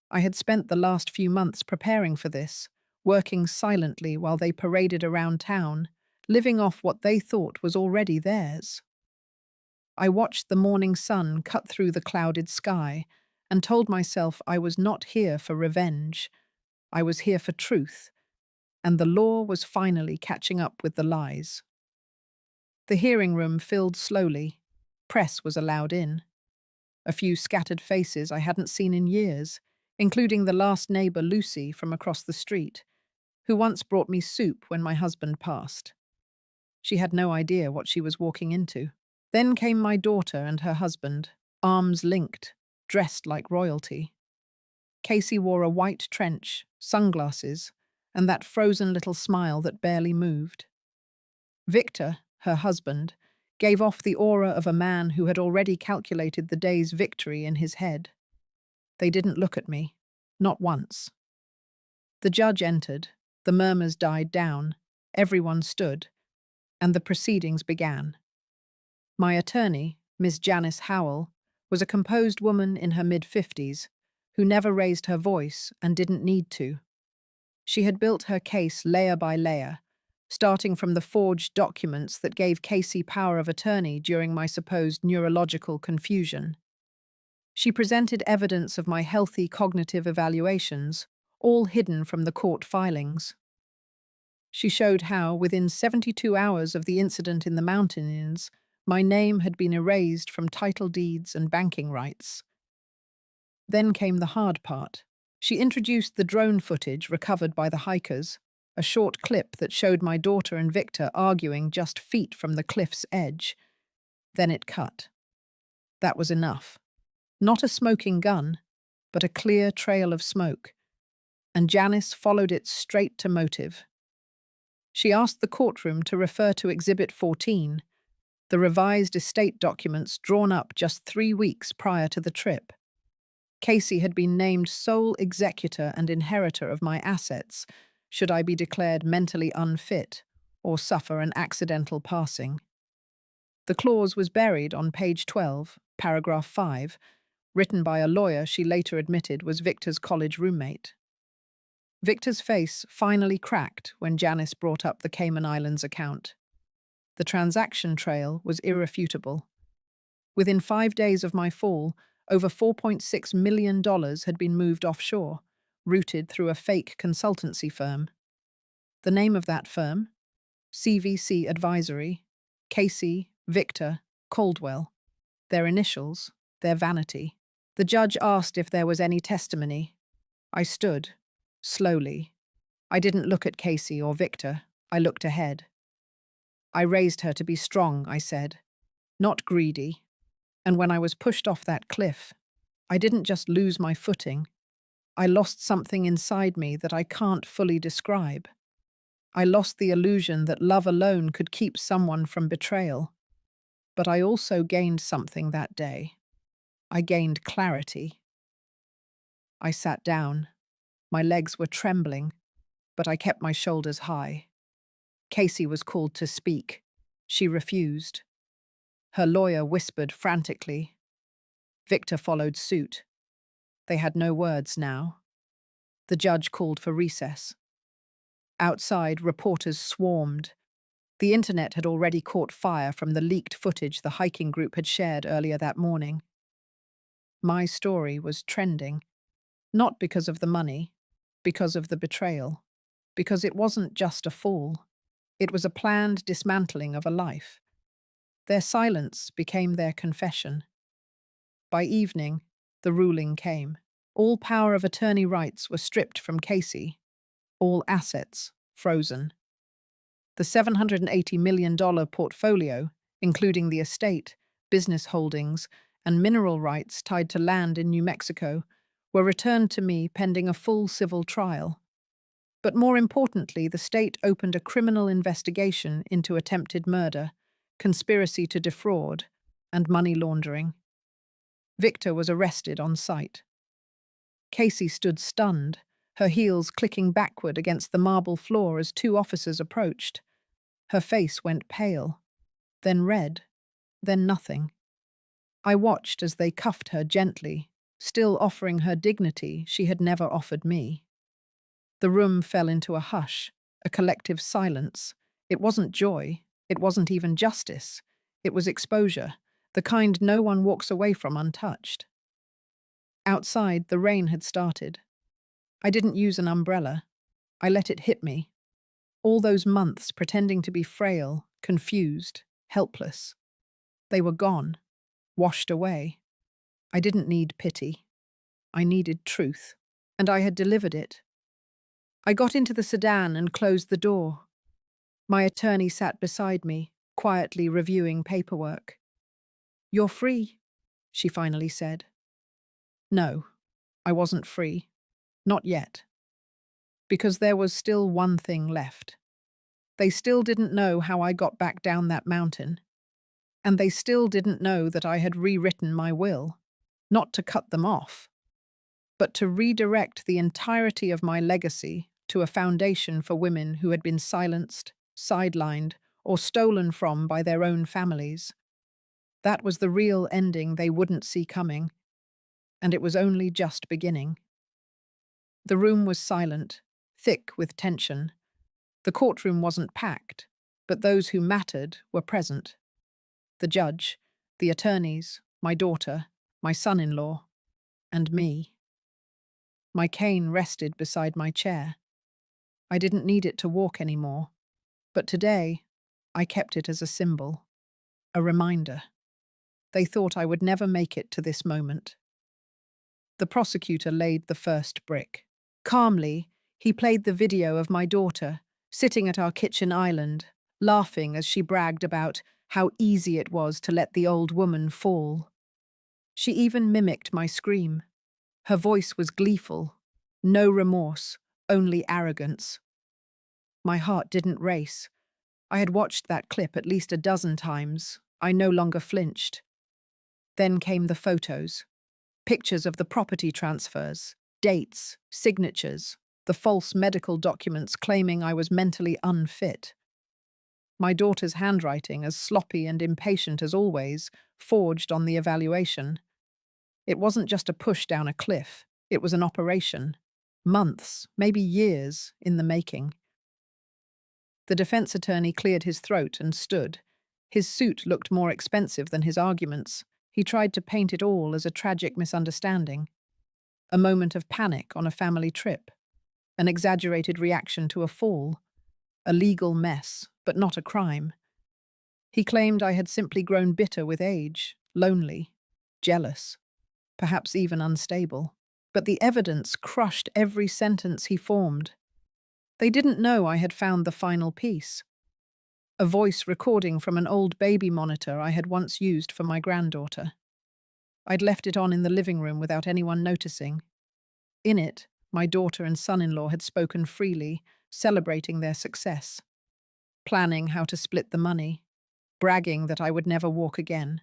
I had spent the last few months preparing for this, working silently while they paraded around town, living off what they thought was already theirs. I watched the morning sun cut through the clouded sky and told myself I was not here for revenge. I was here for truth, and the law was finally catching up with the lies. The hearing room filled slowly. Press was allowed in. A few scattered faces I hadn't seen in years, including the last neighbour Lucy from across the street, who once brought me soup when my husband passed. She had no idea what she was walking into. Then came my daughter and her husband, arms linked, dressed like royalty. Casey wore a white trench, sunglasses, and that frozen little smile that barely moved. Victor, her husband, gave off the aura of a man who had already calculated the day's victory in his head. They didn't look at me, not once. The judge entered, the murmurs died down, everyone stood, and the proceedings began. My attorney, Miss Janice Howell, was a composed woman in her mid-50s who never raised her voice and didn't need to. She had built her case layer by layer, starting from the forged documents that gave Casey power of attorney during my supposed neurological confusion. She presented evidence of my healthy cognitive evaluations, all hidden from the court filings. She showed how, within 72 hours of the incident in the mountain inns, my name had been erased from title deeds and banking rights. Then came the hard part. She introduced the drone footage recovered by the hikers, a short clip that showed my daughter and Victor arguing just feet from the cliff's edge. Then it cut. That was enough. Not a smoking gun, but a clear trail of smoke. And Janice followed it straight to motive. She asked the courtroom to refer to Exhibit 14, the revised estate documents drawn up just 3 weeks prior to the trip. Casey had been named sole executor and inheritor of my assets, should I be declared mentally unfit or suffer an accidental passing. The clause was buried on page 12, paragraph 5, written by a lawyer she later admitted was Victor's college roommate. Victor's face finally cracked when Janice brought up the Cayman Islands account. The transaction trail was irrefutable. Within 5 days of my fall, over $4.6 million had been moved offshore, routed through a fake consultancy firm. The name of that firm? CVC Advisory, Casey, Victor, Caldwell. Their initials, their vanity. The judge asked if there was any testimony. I stood, slowly. I didn't look at Casey or Victor. I looked ahead. I raised her to be strong, I said, not greedy. And when I was pushed off that cliff, I didn't just lose my footing. I lost something inside me that I can't fully describe. I lost the illusion that love alone could keep someone from betrayal. But I also gained something that day. I gained clarity. I sat down. My legs were trembling, but I kept my shoulders high. Casey was called to speak. She refused. Her lawyer whispered frantically. Victor followed suit. They had no words now. The judge called for recess. Outside, reporters swarmed. The internet had already caught fire from the leaked footage the hiking group had shared earlier that morning. My story was trending, not because of the money, because of the betrayal, because it wasn't just a fall. It was a planned dismantling of a life. Their silence became their confession. By evening, the ruling came. All power of attorney rights were stripped from Casey. All assets frozen. The $780 million portfolio, including the estate, business holdings, and mineral rights tied to land in New Mexico, were returned to me pending a full civil trial. But more importantly, the state opened a criminal investigation into attempted murder, conspiracy to defraud, and money laundering. Victor was arrested on sight. Casey stood stunned, her heels clicking backward against the marble floor as 2 officers approached. Her face went pale, then red, then nothing. I watched as they cuffed her gently, still offering her dignity she had never offered me. The room fell into a hush, a collective silence. It wasn't joy, it wasn't even justice. It was exposure, the kind no one walks away from untouched. Outside, the rain had started. I didn't use an umbrella. I let it hit me. All those months pretending to be frail, confused, helpless. They were gone, washed away. I didn't need pity. I needed truth. And I had delivered it. I got into the sedan and closed the door. My attorney sat beside me, quietly reviewing paperwork. "You're free," she finally said. No, I wasn't free. Not yet. Because there was still one thing left. They still didn't know how I got back down that mountain. And they still didn't know that I had rewritten my will, not to cut them off, but to redirect the entirety of my legacy to a foundation for women who had been silenced, sidelined, or stolen from by their own families. That was the real ending they wouldn't see coming, and it was only just beginning. The room was silent, thick with tension. The courtroom wasn't packed, but those who mattered were present. The judge, the attorneys, my daughter, my son-in-law, and me. My cane rested beside my chair. I didn't need it to walk anymore, but today I kept it as a symbol, a reminder. They thought I would never make it to this moment. The prosecutor laid the first brick. Calmly, he played the video of my daughter, sitting at our kitchen island, laughing as she bragged about how easy it was to let the old woman fall. She even mimicked my scream. Her voice was gleeful. No remorse, only arrogance. My heart didn't race. I had watched that clip at least a dozen times. I no longer flinched. Then came the photos. Pictures of the property transfers, dates, signatures, the false medical documents claiming I was mentally unfit. My daughter's handwriting, as sloppy and impatient as always, forged on the evaluation. It wasn't just a push down a cliff. It was an operation. Months, maybe years, in the making. The defense attorney cleared his throat and stood. His suit looked more expensive than his arguments. He tried to paint it all as a tragic misunderstanding. A moment of panic on a family trip. An exaggerated reaction to a fall. A legal mess, but not a crime. He claimed I had simply grown bitter with age, lonely, jealous, perhaps even unstable. But the evidence crushed every sentence he formed. They didn't know I had found the final piece. A voice recording from an old baby monitor I had once used for my granddaughter. I'd left it on in the living room without anyone noticing. In it, my daughter and son-in-law had spoken freely, celebrating their success, planning how to split the money, bragging that I would never walk again,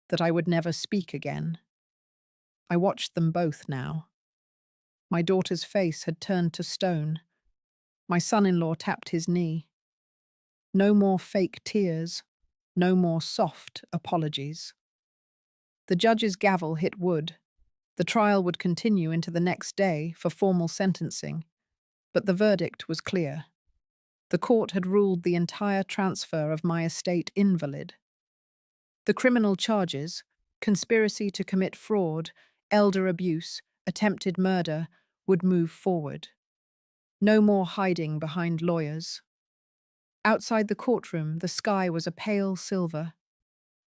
that I would never speak again. I watched them both now. My daughter's face had turned to stone. My son-in-law tapped his knee. No more fake tears, no more soft apologies. The judge's gavel hit wood. The trial would continue into the next day for formal sentencing, but the verdict was clear. The court had ruled the entire transfer of my estate invalid. The criminal charges, conspiracy to commit fraud, elder abuse, attempted murder, would move forward. No more hiding behind lawyers. Outside the courtroom, the sky was a pale silver.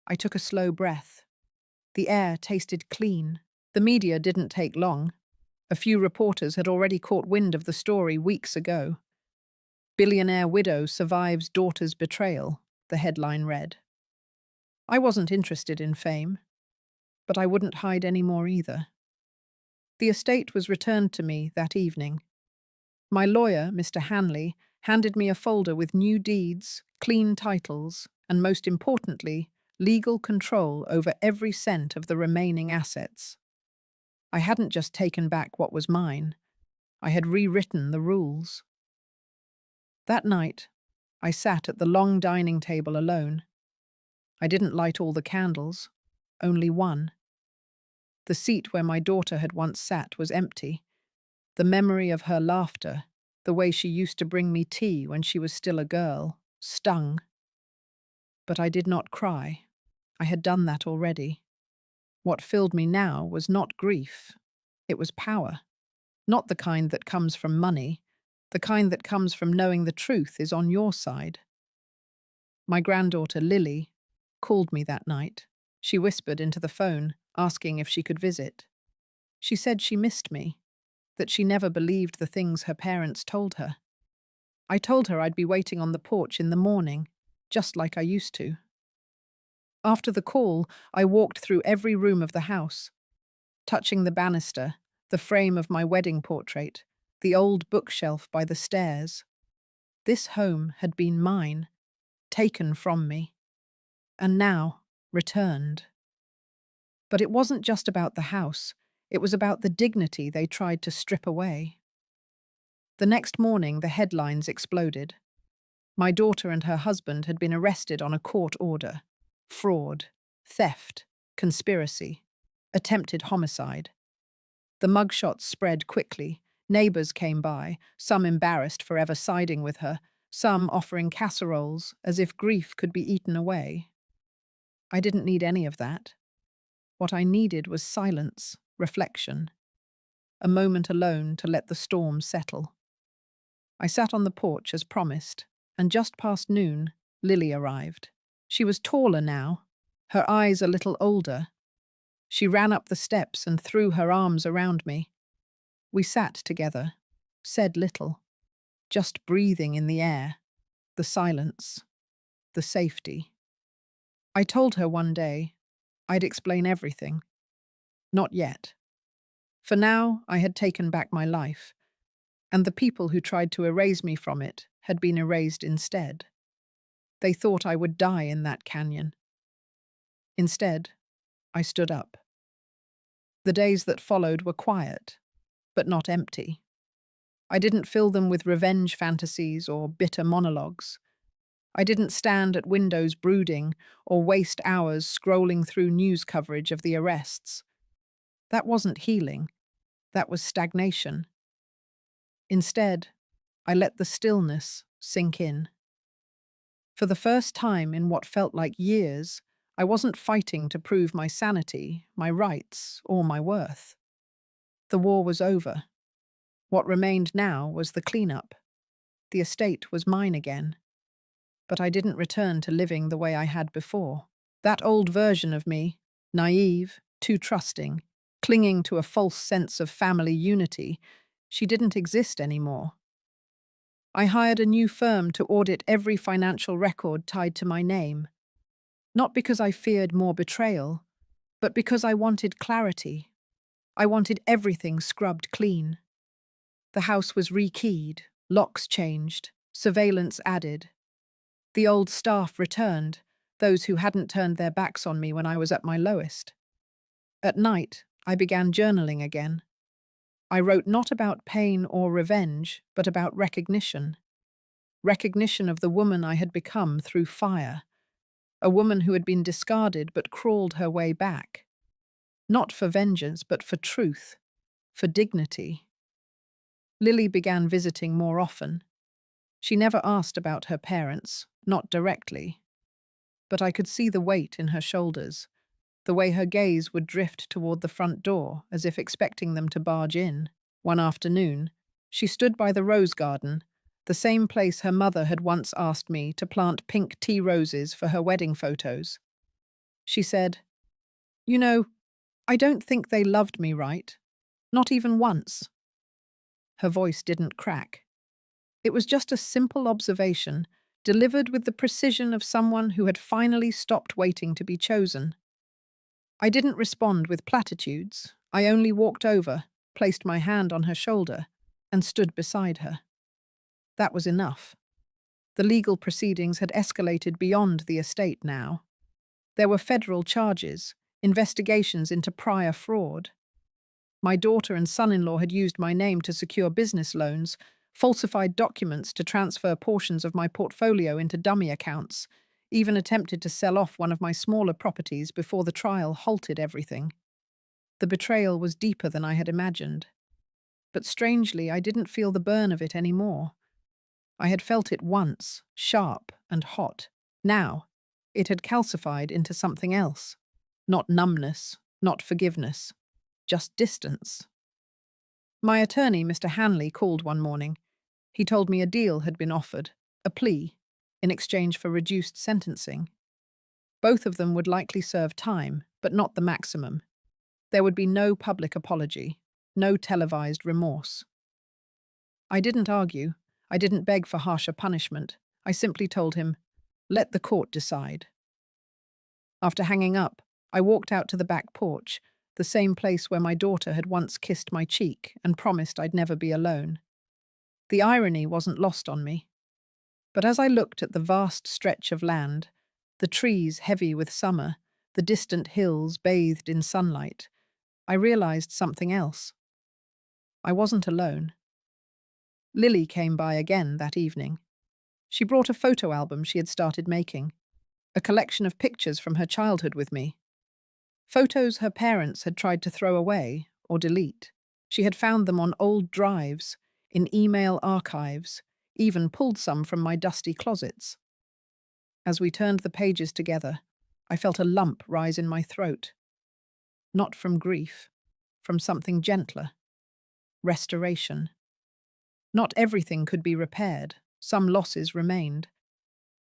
I took a slow breath. The air tasted clean. The media didn't take long. A few reporters had already caught wind of the story weeks ago. "Billionaire widow survives daughter's betrayal," the headline read. I wasn't interested in fame, but I wouldn't hide any more either. The estate was returned to me that evening. My lawyer, Mr. Hanley, handed me a folder with new deeds, clean titles, and most importantly, legal control over every cent of the remaining assets. I hadn't just taken back what was mine. I had rewritten the rules. That night, I sat at the long dining table alone. I didn't light all the candles, only one. The seat where my daughter had once sat was empty. The memory of her laughter, the way she used to bring me tea when she was still a girl, stung. But I did not cry. I had done that already. What filled me now was not grief. It was power. Not the kind that comes from money, the kind that comes from knowing the truth is on your side. My granddaughter, Lily, called me that night. She whispered into the phone, asking if she could visit. She said she missed me, that she never believed the things her parents told her. I told her I'd be waiting on the porch in the morning, just like I used to. After the call, I walked through every room of the house, touching the banister, the frame of my wedding portrait, the old bookshelf by the stairs. This home had been mine, taken from me, and now returned. But it wasn't just about the house, it was about the dignity they tried to strip away. The next morning, the headlines exploded. My daughter and her husband had been arrested on a court order. Fraud, theft, conspiracy, attempted homicide. The mugshots spread quickly. Neighbors came by, some embarrassed for ever siding with her, some offering casseroles as if grief could be eaten away. I didn't need any of that. What I needed was silence, reflection, a moment alone to let the storm settle. I sat on the porch as promised, and just past noon, Lily arrived. She was taller now, her eyes a little older. She ran up the steps and threw her arms around me. We sat together, said little, just breathing in the air, the silence, the safety. I told her one day I'd explain everything. Not yet. For now, I had taken back my life, and the people who tried to erase me from it had been erased instead. They thought I would die in that canyon. Instead, I stood up. The days that followed were quiet, but not empty. I didn't fill them with revenge fantasies or bitter monologues. I didn't stand at windows brooding or waste hours scrolling through news coverage of the arrests. That wasn't healing. That was stagnation. Instead, I let the stillness sink in. For the first time in what felt like years, I wasn't fighting to prove my sanity, my rights, or my worth. The war was over. What remained now was the cleanup. The estate was mine again. But I didn't return to living the way I had before. That old version of me, naive, too trusting, clinging to a false sense of family unity, she didn't exist anymore. I hired a new firm to audit every financial record tied to my name. Not because I feared more betrayal, but because I wanted clarity. I wanted everything scrubbed clean. The house was rekeyed, locks changed, surveillance added. The old staff returned, those who hadn't turned their backs on me when I was at my lowest. At night, I began journaling again. I wrote not about pain or revenge, but about recognition. Recognition of the woman I had become through fire. A woman who had been discarded but crawled her way back. Not for vengeance, but for truth, for dignity. Lily began visiting more often. She never asked about her parents, not directly. But I could see the weight in her shoulders, the way her gaze would drift toward the front door, as if expecting them to barge in. One afternoon, she stood by the rose garden, the same place her mother had once asked me to plant pink tea roses for her wedding photos. She said, "You know, I don't think they loved me right. Not even once." Her voice didn't crack. It was just a simple observation, delivered with the precision of someone who had finally stopped waiting to be chosen. I didn't respond with platitudes. I only walked over, placed my hand on her shoulder, and stood beside her. That was enough. The legal proceedings had escalated beyond the estate now. There were federal charges, investigations into prior fraud. My daughter and son-in-law had used my name to secure business loans, falsified documents to transfer portions of my portfolio into dummy accounts, even attempted to sell off one of my smaller properties before the trial halted everything. The betrayal was deeper than I had imagined. But strangely, I didn't feel the burn of it anymore. I had felt it once, sharp and hot. Now, it had calcified into something else. Not numbness, not forgiveness, just distance. My attorney, Mr. Hanley, called one morning. He told me a deal had been offered, a plea, in exchange for reduced sentencing. Both of them would likely serve time, but not the maximum. There would be no public apology, no televised remorse. I didn't argue. I didn't beg for harsher punishment. I simply told him, let the court decide. After hanging up, I walked out to the back porch, the same place where my daughter had once kissed my cheek and promised I'd never be alone. The irony wasn't lost on me. But as I looked at the vast stretch of land, the trees heavy with summer, the distant hills bathed in sunlight, I realized something else. I wasn't alone. Lily came by again that evening. She brought a photo album she had started making, a collection of pictures from her childhood with me. Photos her parents had tried to throw away or delete. She had found them on old drives, in email archives, even pulled some from my dusty closets. As we turned the pages together, I felt a lump rise in my throat. Not from grief, from something gentler. Restoration. Not everything could be repaired, some losses remained.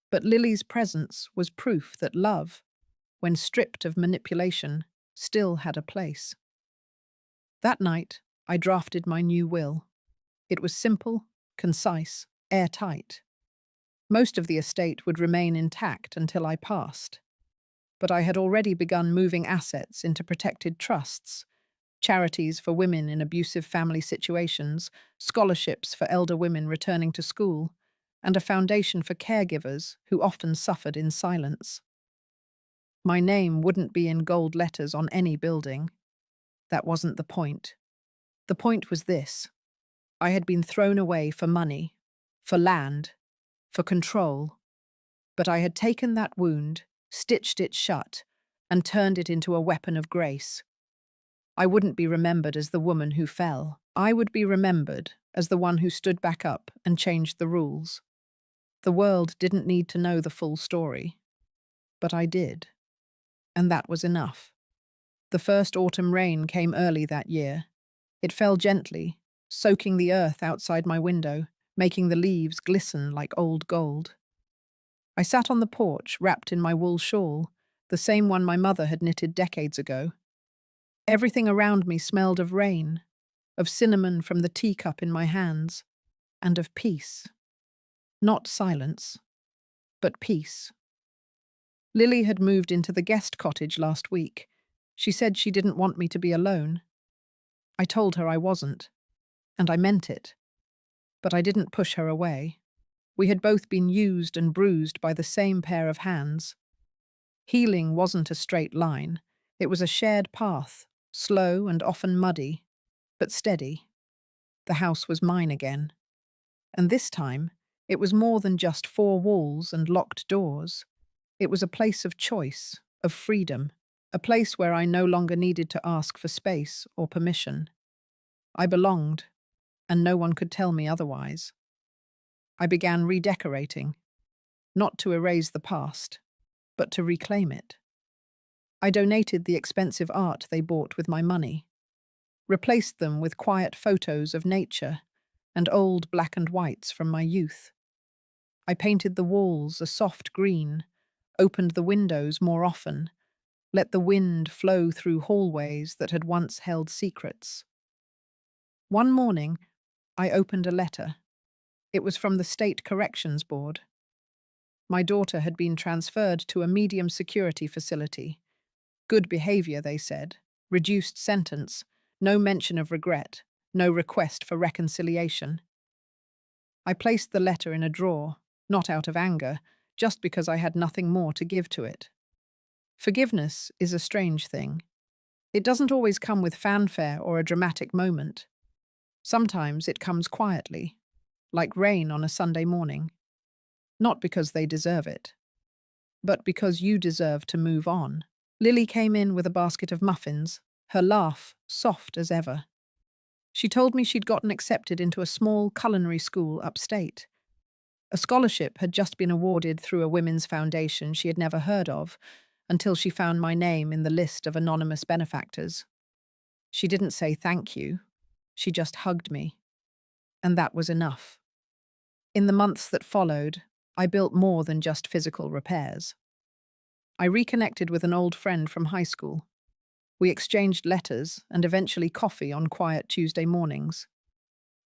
But Lily's presence was proof that love, when stripped of manipulation, still had a place. That night, I drafted my new will. It was simple, concise, airtight. Most of the estate would remain intact until I passed. But I had already begun moving assets into protected trusts, charities for women in abusive family situations, scholarships for elder women returning to school, and a foundation for caregivers who often suffered in silence. My name wouldn't be in gold letters on any building. That wasn't the point. The point was this. I had been thrown away for money, for land, for control. But I had taken that wound, stitched it shut, and turned it into a weapon of grace. I wouldn't be remembered as the woman who fell. I would be remembered as the one who stood back up and changed the rules. The world didn't need to know the full story. But I did. And that was enough. The first autumn rain came early that year. It fell gently, soaking the earth outside my window, making the leaves glisten like old gold. I sat on the porch, wrapped in my wool shawl, the same one my mother had knitted decades ago. Everything around me smelled of rain, of cinnamon from the teacup in my hands, and of peace. Not silence, but peace. Lily had moved into the guest cottage last week. She said she didn't want me to be alone. I told her I wasn't, and I meant it. But I didn't push her away. We had both been used and bruised by the same pair of hands. Healing wasn't a straight line. It was a shared path, slow and often muddy, but steady. The house was mine again. And this time, it was more than just four walls and locked doors. It was a place of choice, of freedom, a place where I no longer needed to ask for space or permission. I belonged, and no one could tell me otherwise. I began redecorating, not to erase the past, but to reclaim it. I donated the expensive art they bought with my money, replaced them with quiet photos of nature and old black and whites from my youth. I painted the walls a soft green, opened the windows more often, let the wind flow through hallways that had once held secrets. One morning, I opened a letter. It was from the State Corrections Board. My daughter had been transferred to a medium security facility. Good behavior, they said. Reduced sentence. No mention of regret. No request for reconciliation. I placed the letter in a drawer, not out of anger, just because I had nothing more to give to it. Forgiveness is a strange thing. It doesn't always come with fanfare or a dramatic moment. Sometimes it comes quietly, like rain on a Sunday morning. Not because they deserve it, but because you deserve to move on. Lily came in with a basket of muffins, her laugh soft as ever. She told me she'd gotten accepted into a small culinary school upstate. A scholarship had just been awarded through a women's foundation she had never heard of, until she found my name in the list of anonymous benefactors. She didn't say thank you. She just hugged me. And that was enough. In the months that followed, I built more than just physical repairs. I reconnected with an old friend from high school. We exchanged letters and eventually coffee on quiet Tuesday mornings.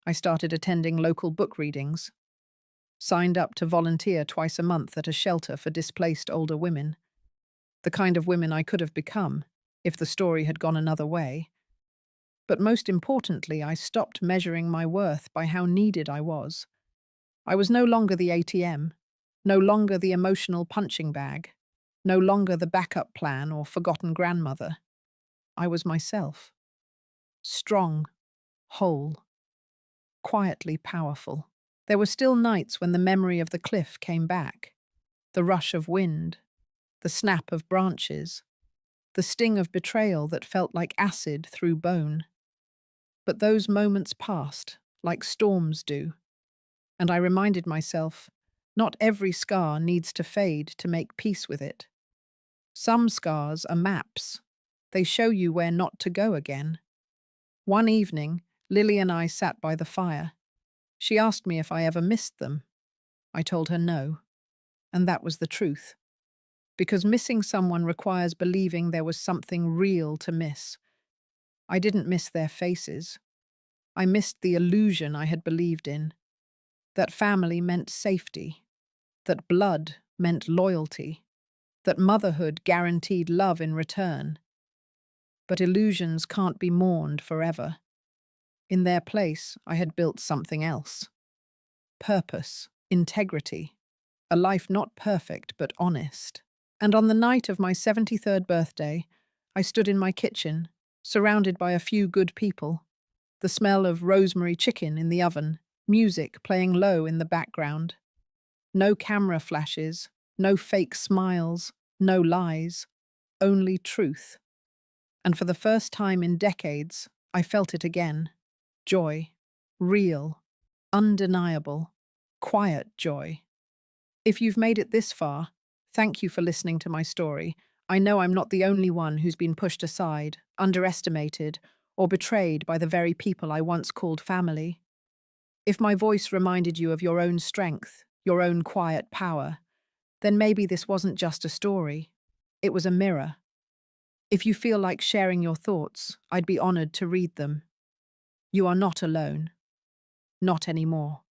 I started attending local book readings, signed up to volunteer twice a month at a shelter for displaced older women, the kind of women I could have become if the story had gone another way. But most importantly, I stopped measuring my worth by how needed I was. I was no longer the ATM, no longer the emotional punching bag, no longer the backup plan or forgotten grandmother. I was myself. Strong, whole, quietly powerful. There were still nights when the memory of the cliff came back. The rush of wind, the snap of branches, the sting of betrayal that felt like acid through bone. But those moments passed, like storms do, and I reminded myself, not every scar needs to fade to make peace with it. Some scars are maps. They show you where not to go again. One evening, Lily and I sat by the fire. She asked me if I ever missed them. I told her no, and that was the truth. Because missing someone requires believing there was something real to miss. I didn't miss their faces. I missed the illusion I had believed in. That family meant safety. That blood meant loyalty. That motherhood guaranteed love in return. But illusions can't be mourned forever. In their place, I had built something else. Purpose, integrity, a life not perfect but honest. And on the night of my 73rd birthday, I stood in my kitchen, surrounded by a few good people. The smell of rosemary chicken in the oven, music playing low in the background. No camera flashes, no fake smiles, no lies, only truth. And for the first time in decades, I felt it again. Joy. Real. Undeniable. Quiet joy. If you've made it this far, thank you for listening to my story. I know I'm not the only one who's been pushed aside, underestimated, or betrayed by the very people I once called family. If my voice reminded you of your own strength, your own quiet power, then maybe this wasn't just a story. It was a mirror. If you feel like sharing your thoughts, I'd be honored to read them. You are not alone. Not anymore.